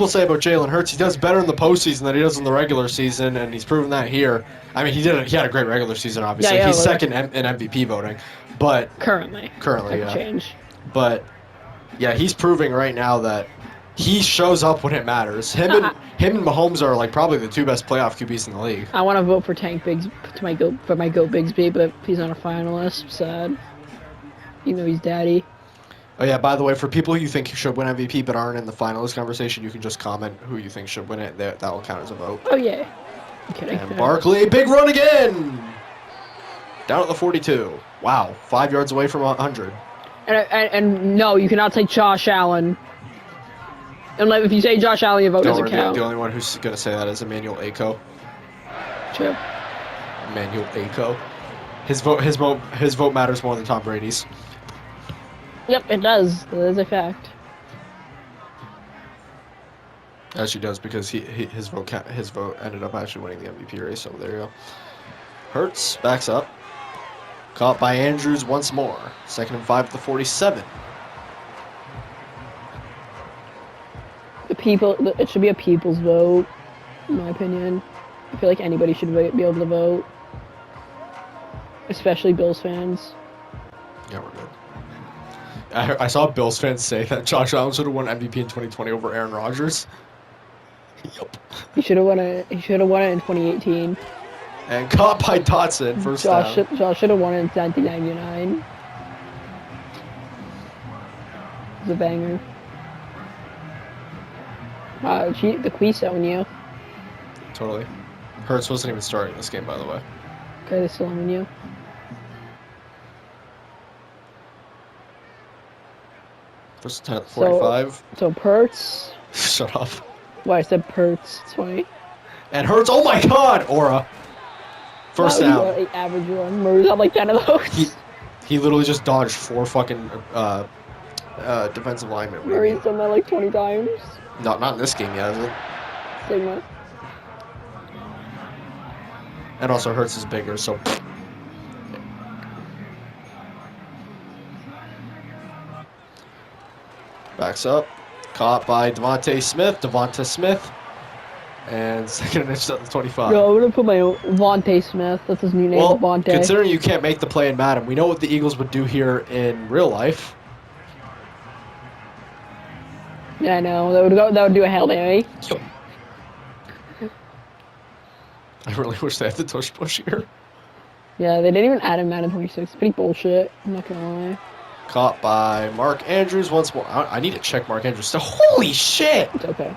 say about Jalen Hurts, he does better in the postseason than he does in the regular season, and he's proven that here. I mean, he had a great regular season, obviously. Yeah, he's second in MVP voting, but currently, yeah. Change. But yeah, he's proving right now that he shows up when it matters. Him and Mahomes are like probably the 2 best playoff QBs in the league. I want to vote for Tank Biggs for my goat Bigsby, but he's not a finalist. Sad. You know he's daddy. Oh yeah, by the way, for people who you think should win MVP but aren't in the finalist conversation, you can just comment who you think should win it. That will count as a vote. Oh yeah. I'm kidding. And Barkley, big run again! Down at the 42. Wow, 5 yards away from 100. And no, you cannot say Josh Allen. And like, if you say Josh Allen, your vote doesn't count. The only one who's going to say that is Emmanuel Aiko. True. Emmanuel Aiko. His vote matters more than Tom Brady's. Yep, it does. That is a fact. Actually does, because his vote ended up actually winning the MVP race. So there you go. Hurts backs up. Caught by Andrews once more. 2nd and 5 at the 47. It should be a people's vote, in my opinion. I feel like anybody should be able to vote, especially Bills fans. Yeah, we're good. I saw Bills fans say that Josh Allen should have won MVP in 2020 over Aaron Rodgers. Yup. He should have won it. He should have won it in 2018. And caught by Dotson first down. Josh should have won it in 1999. It's a banger. The Queese on you. Totally. Hurts wasn't even starting this game, by the way. Okay, they still on you. First 10 at 45. So Pertz. Shut up. Why I said Pertz? It's funny. And Hurts. Oh my God, Aura. First down. Average one. Murray's had like 10 of those. He literally just dodged 4 fucking defensive linemen. Murray's done that like 20 times. Not in this game yet, is it? Sigma. And also Hurts is bigger, so. Backs up. Caught by Devonta Smith. And 2nd and inch at the 25. Yo, I'm gonna put my own Vontae Smith. That's his new name, Vontae. Considering you can't make the play in Madden, we know what the Eagles would do here in real life. Yeah, I know. That would do a Hail Mary. I really wish they had the tush push here. Yeah, they didn't even add in Madden 26. Pretty bullshit. I'm not gonna lie. Caught by Mark Andrews once more. I need to check Mark Andrews. So, holy shit! It's okay.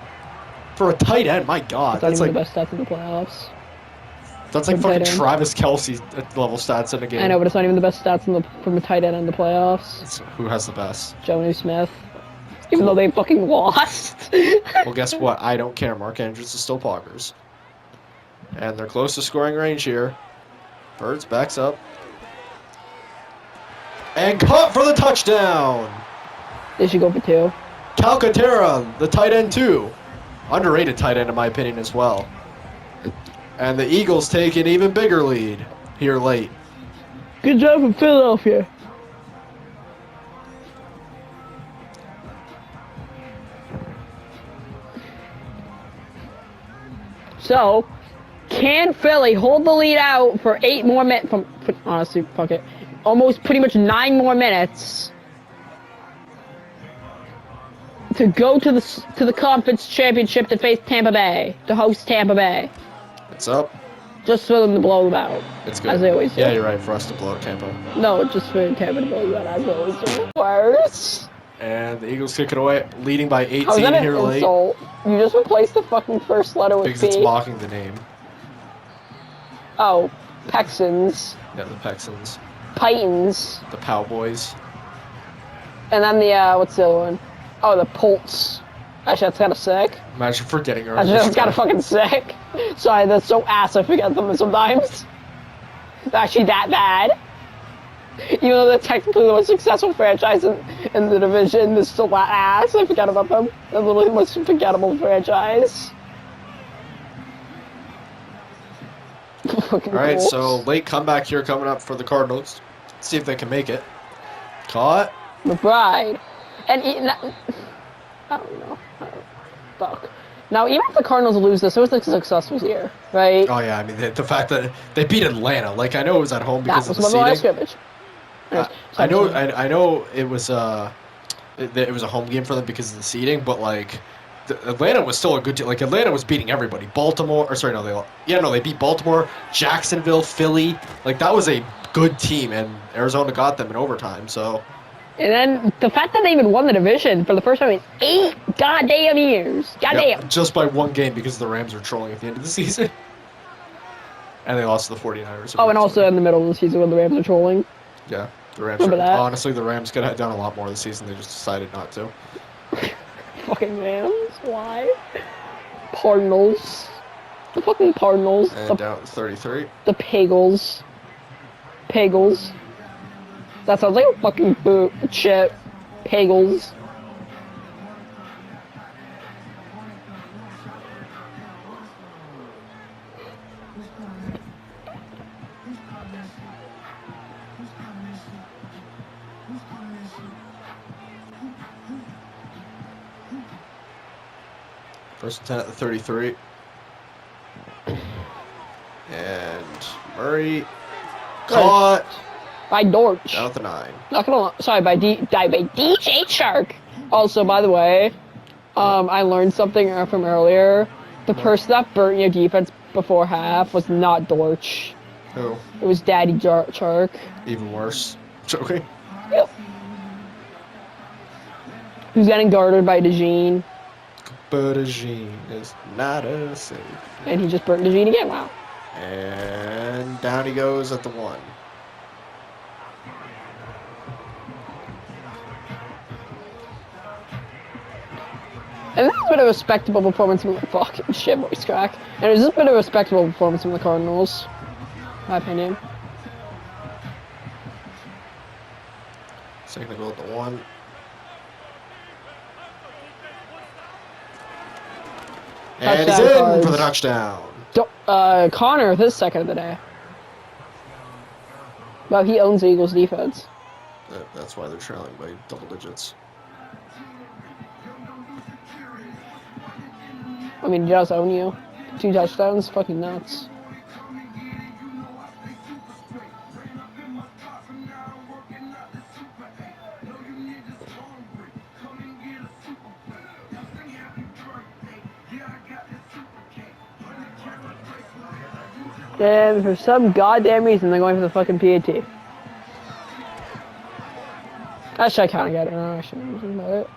For a tight end, my God. It's not That's even like the best stats in the playoffs. that's like from fucking tight end. Travis Kelce level stats in a game. I know, but it's not even the best stats from a tight end in the playoffs. Who has the best? Jonnu Smith. Even though they fucking lost. Well, guess what? I don't care. Mark Andrews is still poggers. And they're close to scoring range here. Birds backs up. And caught for the touchdown! They should go for 2. Calcaterra, the tight end too. Underrated tight end in my opinion as well. And the Eagles take an even bigger lead here late. Good job from Philadelphia. So, can Philly hold the lead out for 8 more minutes? Honestly, fuck it. Almost pretty much 9 more minutes to go to the conference championship to face Tampa Bay, to host Tampa Bay. It's up. Just for them to blow them out. It's good. As they always do. Yeah, you're right. For us to blow out Tampa. No, just for Tampa to blow them out as they always do. Worse. And the Eagles kick it away, leading by 18 How is that an here late. insult? You just replaced the fucking first letter with Because P. it's mocking the name. Oh, Texans. Yeah, the Texans. Titans. The Cowboys. And then the, what's the other one? Oh, the Colts. Actually, that's kind of sick. Imagine forgetting our Actually, that's kind of fucking sick. Sorry, that's so ass I forget them sometimes. It's actually that bad. Even though they're technically the most successful franchise in the division, they're still that ass. I forgot about them. They're literally the most forgettable franchise. Alright, Colts. so late comeback here coming up for the Cardinals. Let's see if they can make it. Caught. McBride. And I don't know. Fuck. Now, even if the Cardinals lose this, it was a successful year, right? Oh yeah, I mean the fact that they beat Atlanta, like I know it was at home because That of was the my last seeding. scrimmage. I know it was it was a home game for them because of the seeding, but like Atlanta was still a good team. Like Atlanta was beating everybody. Baltimore, or sorry, no, they beat Baltimore, Jacksonville, Philly. Like that was a good team, and Arizona got them in overtime. So. And then the fact that they even won the division for the first time in 8 goddamn years. Goddamn. Yep, just by one game because the Rams were trolling at the end of the season. And they lost to the 49ers. Oh, and also in the middle of the season when the Rams are trolling. Yeah, the Rams. Remember that? Honestly, the Rams could have done a lot more this season. They just decided not to. Fucking Rams? Why? Cardinals. The fucking Cardinals. And down to 33. The Pagels. Pagels. That sounds like a fucking shit. Pagels. First and 10 at the 33. And Murray caught. By Dortch. Down at the 9. Not gonna lie. Sorry, by DJ Shark. Also, by the way, I learned something from earlier. The person that burnt your defense before half was not Dortch. Who? It was Daddy Shark. Even worse. Joking. Yep. Who's getting guarded by DeJean. Budagine is not a safe. And he just burnt DeJean again. Wow. And down he goes at the 1. And this has been a respectable performance from the fucking shit voice crack. And it was just been a respectable performance from the Cardinals. My opinion. Second goal at the 1. And he's in Touchdown for the cards. touchdown. Connor with his second of the day. Well, he owns the Eagles defense. That's why they're trailing by double digits. I mean, he does own you. 2 touchdowns, fucking nuts. And for some goddamn reason, they're going for the fucking PAT. Actually, I kind of get it. I shouldn't think about it.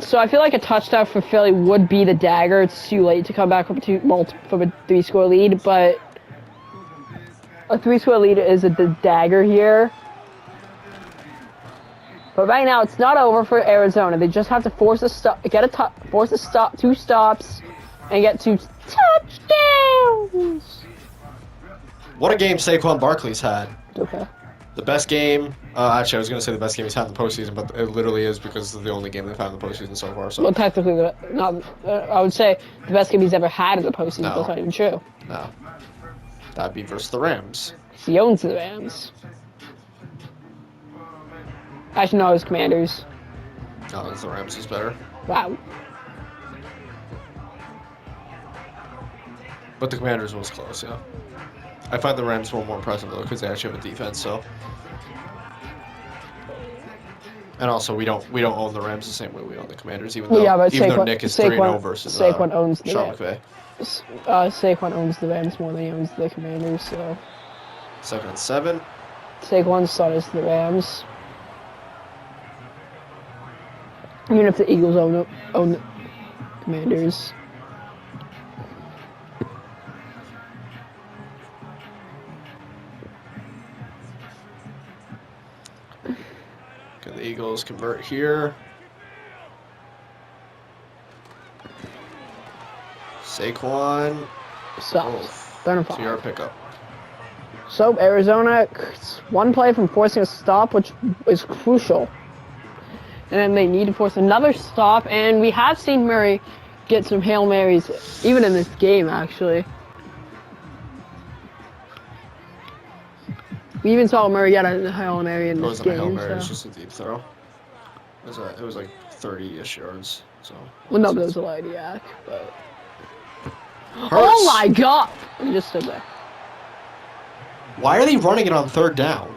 So I feel like a touchdown for Philly would be the dagger. It's too late to come back from a 3-score lead, but a 3-score lead is the dagger here. But right now, it's not over for Arizona. They just have to force a stop, force a stop, 2 stops, and get 2 touchdowns. What a game Saquon Barkley's had. Okay. The best game. Actually, I was going to say the best game he's had in the postseason, but it literally is because it's the only game they've had in the postseason so far. So. Well, technically, I would say the best game he's ever had in the postseason. No. That's not even true. No. That'd be versus the Rams. He owns the Rams. Actually, no, it was Commanders. No, the Rams is better. Wow. But the Commanders was close, yeah. I find the Rams more impressive though because they actually have a defense. So, and also we don't own the Rams the same way we own the Commanders, even though though Nick is 3-0 versus Saquon owns the Sean Rams. McVay. Saquon owns the Rams more than he owns the Commanders. So 2nd and 7. Saquon's son is the Rams. Even if the Eagles own the Commanders. Can the Eagles convert here? Saquon. Stop. To your pickup. So Arizona, one play from forcing a stop, which is crucial. And then they need to force another stop, and we have seen Murray get some Hail Marys, even in this game, actually. We even saw Murray get a Hail Mary in this game. It wasn't a Hail Mary, it was So. just a deep throw. It was like 30-ish yards, so. Well, no, but it was a Ladiak, but... Hurts. Oh my god! He just stood there. Why are they running it on 3rd down?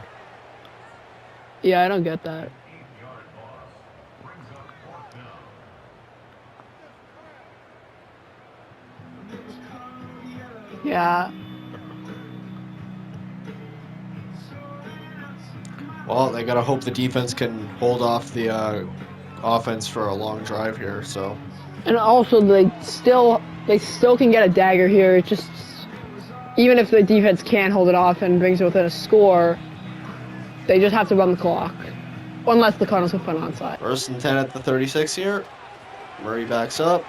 Yeah, I don't get that. Yeah. Well, they gotta hope the defense can hold off the offense for a long drive here. So. And also, they still can get a dagger here. It just, even if the defense can't hold it off and brings it within a score, they just have to run the clock, unless the Cardinals will put an onside. 1st and 10 at the 36 here. Murray backs up.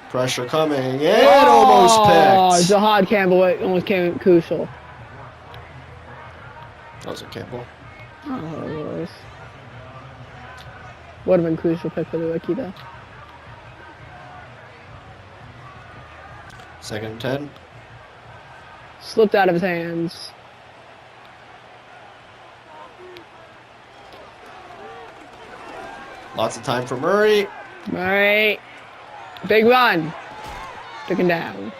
Pressure coming, and almost picked. Zahad Campbell almost came crucial. That was a Campbell. Oh, it was. Would have been crucial pick for the rookie, though. 2nd and 10. Slipped out of his hands. Lots of time for Murray. Murray. Big run. Took him down.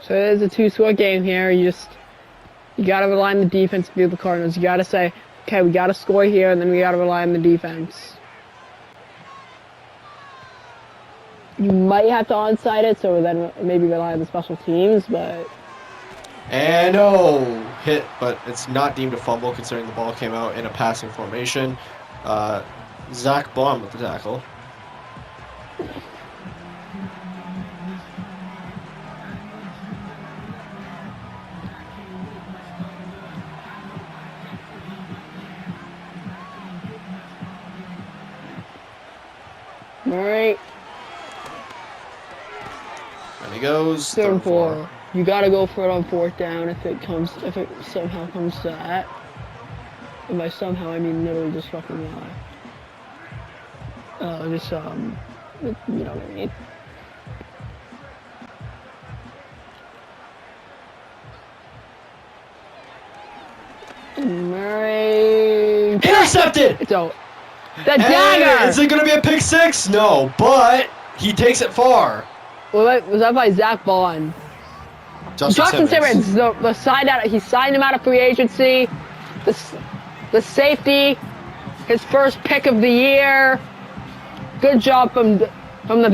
So it is a 2-score game here. You gotta rely on the defense to beat the Cardinals. You gotta say, okay, we gotta score here, and then we gotta rely on the defense. You might have to onside it, so then maybe rely on the special teams, but... And hit, but it's not deemed a fumble considering the ball came out in a passing formation. Zach Baum with the tackle. Murray. And he goes. 3rd and 4. You gotta go for it on 4th down if it somehow comes to that. And by somehow I mean literally just fucking lie. You know what I mean. And Murray. Intercepted! It's out. The dagger! Is it going to be a pick 6? No, but he takes it far. Well, was that by Zach Bond? Justin Simmons, the side out. He signed him out of free agency. The safety His first pick of the year. Good job from the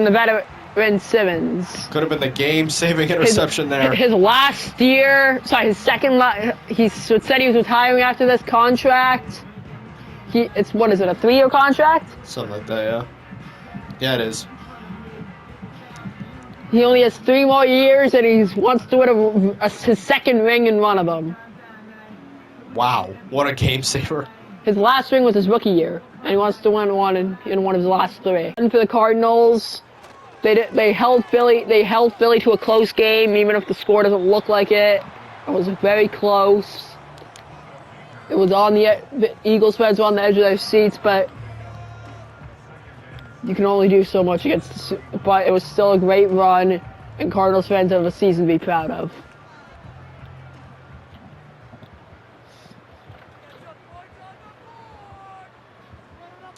veteran Simmons. Could have been the game-saving interception there. His last year, his second. He said he was retiring after this contract. What is it? A 3-year contract? Something like that, yeah. Yeah, it is. He only has 3 more years, and he wants to win his second ring in one of them. Wow, what a game saver! His last ring was his rookie year, and he wants to win one in one of his last 3. And for the Cardinals, they held Philly to a close game, even if the score doesn't look like it. It was very close. It was on the Eagles fans were on the edge of their seats, but you can only do so much against. But it was still a great run, and Cardinals fans have a season to be proud of.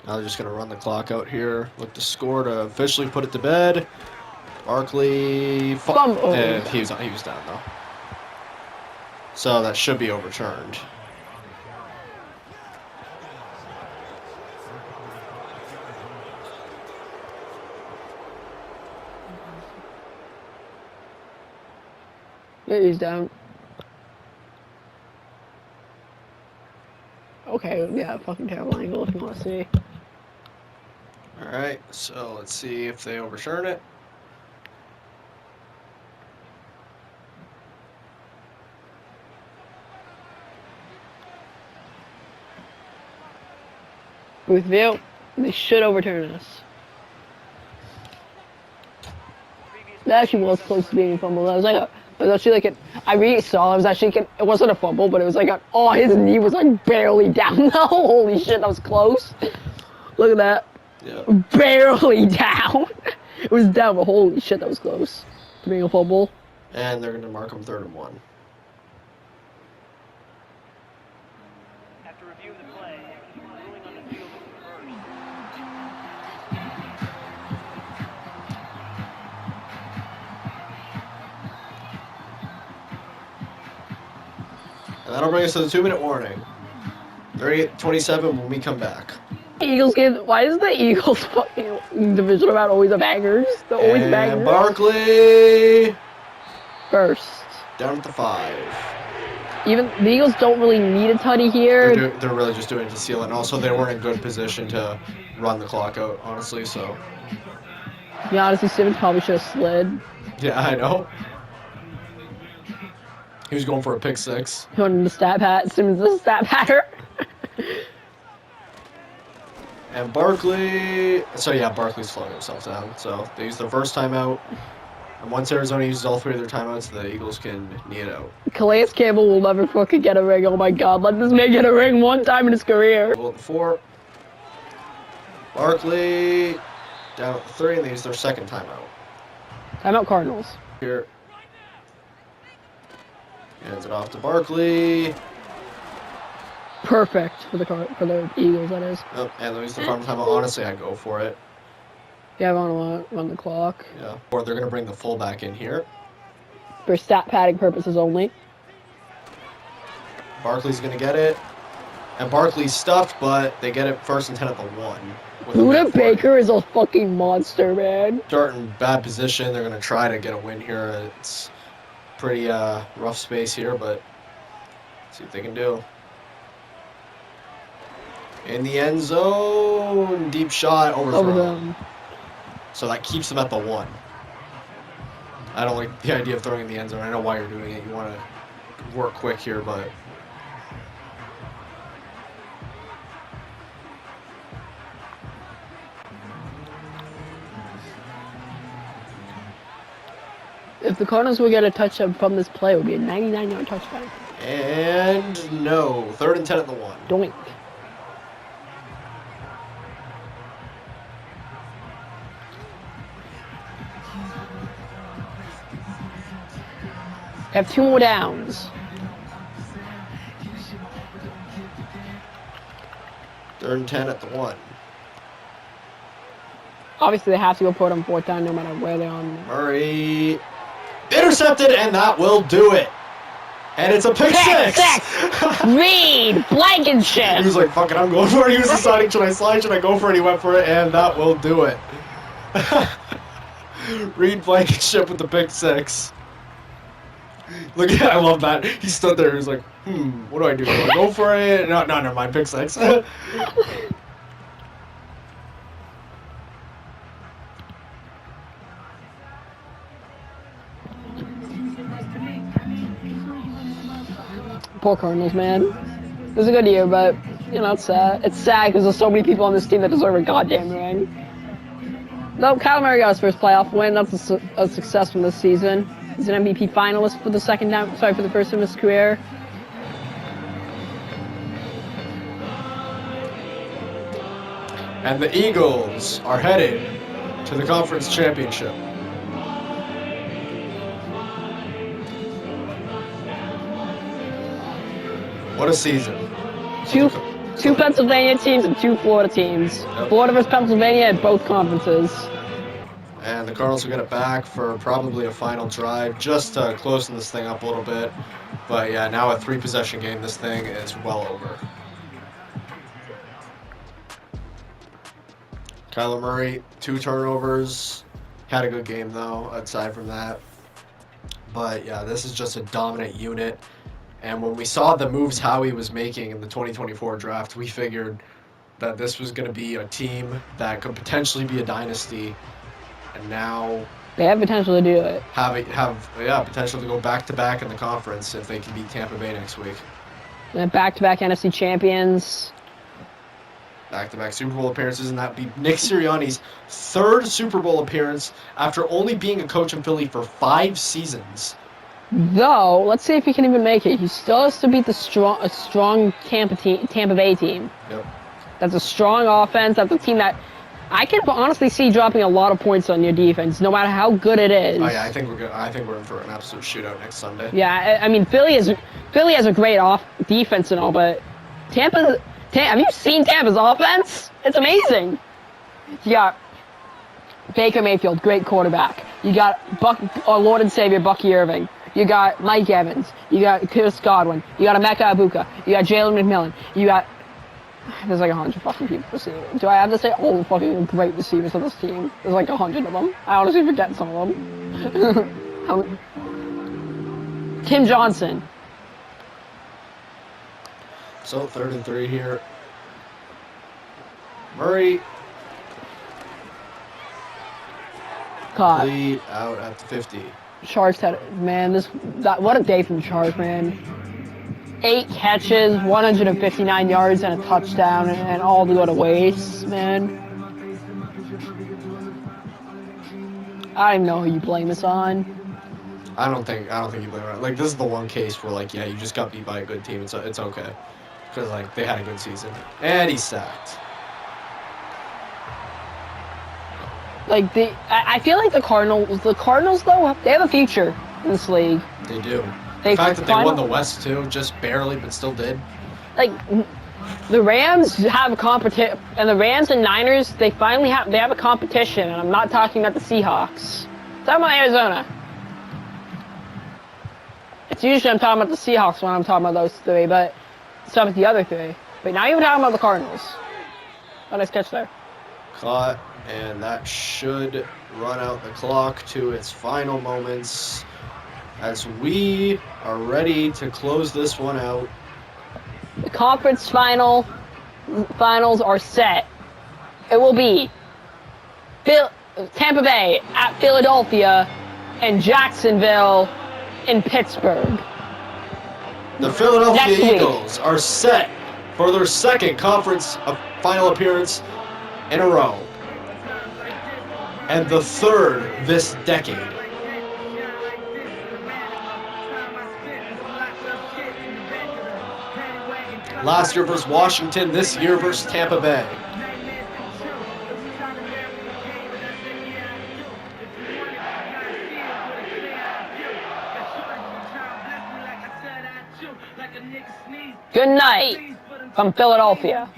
Now they're just going to run the clock out here. Look the score to officially put it to bed. Barkley... he was down, though. So that should be overturned. Yeah, he's down. Okay, yeah, fucking terrible angle if you want to see. Alright, so let's see if they overturn it. Boothville, they should overturn us. That actually was close to being a fumble. It was actually like I really saw it was actually it wasn't a fumble, but it was like his knee was like barely down though. Holy shit, that was close. Look at that. Yeah. Barely down. It was down, but holy shit, that was close to being a fumble. And they're going to mark him 3rd and 1. After review of the play, ruling on the field is reversed. And that'll bring us to the 2-minute warning. 38-27 when we come back. Eagles game. Why is the Eagles fucking divisional round always have bangers? They're always And bangers. Barkley First. down at the 5. Even the Eagles don't really need a tutty here. They're really just doing it to seal it. And also, they weren't in good position to run the clock out, honestly, so. To be honest, Simmons probably should have slid. Yeah, I know. He was going for a pick 6. He wanted the stat pat. Simmons is a stat patter. And Barkley. So, yeah, Barkley's slowing himself down. So, they used their first timeout. And once Arizona uses all 3 of their timeouts, the Eagles can knee it out. Calais Campbell will never fucking get a ring. Oh my god, let this man get a ring one time in his career. Goal at the 4. Barkley down at the 3, and they use their second timeout. Timeout Cardinals. Here. Hands it off to Barkley. Perfect for the Eagles, that is. Oh, and they use the final timeout. Honestly, I'd go for it. Yeah, I want to run the clock. Yeah. Or they're going to bring the fullback in here. For stat padding purposes only. Barkley's going to get it. And Barkley's stuffed, but they get it 1st and 10 at the 1. Buda Baker is a fucking monster, man. Starting bad position. They're going to try to get a win here. It's pretty rough space here, but see what they can do. In the end zone, deep shot, overthrown. So that keeps them at the 1. I don't like the idea of throwing in the end zone. I know why you're doing it. You want to work quick here, but if the Cardinals will get a touchdown from this play, it would be a 99-yard touchdown. And no, 3rd and 10 at the 1. Doink. Have 2 more downs. 3rd and 10 at the 1. Obviously, they have to go put on 4th down no matter where they're on. Murray intercepted, and that will do it. And it's a pick Pick six! six! Reed Blankenship! He was like, fuck it, I'm going for it. He was deciding, should I slide, should I go for it? He went for it, and that will do it. Reed Blankenship with the pick six. Look at, I love that. He stood there, he was like, what do I do? Do I go for it? No, never mind, pick six. Poor Cardinals, man. It was a good year, but, you know, it's sad. It's sad because there's so many people on this team that deserve a goddamn ring. Nope, Kyler Murray got his first playoff win. That's a success from this season. He's an MVP finalist for the for the first time in his career. And the Eagles are headed to the conference championship. What a season. Two Pennsylvania teams and two Florida teams. Yep. Florida versus Pennsylvania at both conferences. And the Cardinals will get it back for probably a final drive, just to closing this thing up a little bit. But yeah, now a 3-possession game, this thing is well over. Kyler Murray, 2 turnovers. Had a good game though, aside from that. But yeah, this is just a dominant unit. And when we saw the moves Howie was making in the 2024 draft, we figured that this was going to be a team that could potentially be a dynasty. And now They have potential to do it. have potential to go back-to-back in the conference if they can beat Tampa Bay next week. And back-to-back NFC champions. Back-to-back Super Bowl appearances, and that would be Nick Sirianni's 3rd Super Bowl appearance after only being a coach in Philly for 5 seasons. Though, let's see if he can even make it. He still has to beat a strong Tampa Bay team. Yep. That's a strong offense. That's a team that I can honestly see dropping a lot of points on your defense, no matter how good it is. Oh yeah, I think we're in for an absolute shootout next Sunday. Yeah, I mean Philly has a great defense and all, but Tampa. Have you seen Tampa's offense? It's amazing. You got Baker Mayfield, great quarterback. You got our Lord and Savior Bucky Irving. You got Mike Evans. You got Chris Godwin. You got Emeka Ibuka. You got Jalen McMillan. You got... There's like 100 fucking people receiving. Do I have to say all the fucking great receivers of this team? There's like 100 of them. I honestly forget some of them. Tim Johnson. So 3rd and 3 here. Murray. God. Lead out at the 50. Sharks had, man, what a day from the Sharks, man. 8 catches, 159 yards, and a touchdown, and all to go to waste, man. I don't even know who you blame this on. I don't think you blame it. Like, this is the one case where, like, yeah, you just got beat by a good team. It's okay. Because, like, they had a good season. And he's sacked. Like, I feel like the Cardinals, though, they have a future in this league. They do. The fact that they won the West, too, just barely, but still did. Like, the Rams have a competition, and the Rams and Niners, they have a competition, and I'm not talking about the Seahawks. I'm talking about Arizona. It's usually I'm talking about the Seahawks when I'm talking about those 3, but some of the other 3. But now you're talking about the Cardinals. Oh, nice catch there. Caught, and that should run out the clock to its final moments as we are ready to close this one out. The conference finals are set. It will be Tampa Bay at Philadelphia and Jacksonville in Pittsburgh. The Philadelphia Next week. Eagles are set for their 2nd conference final appearance in a row, and the 3rd this decade. Last year versus Washington, this year versus Tampa Bay. Good night from Philadelphia.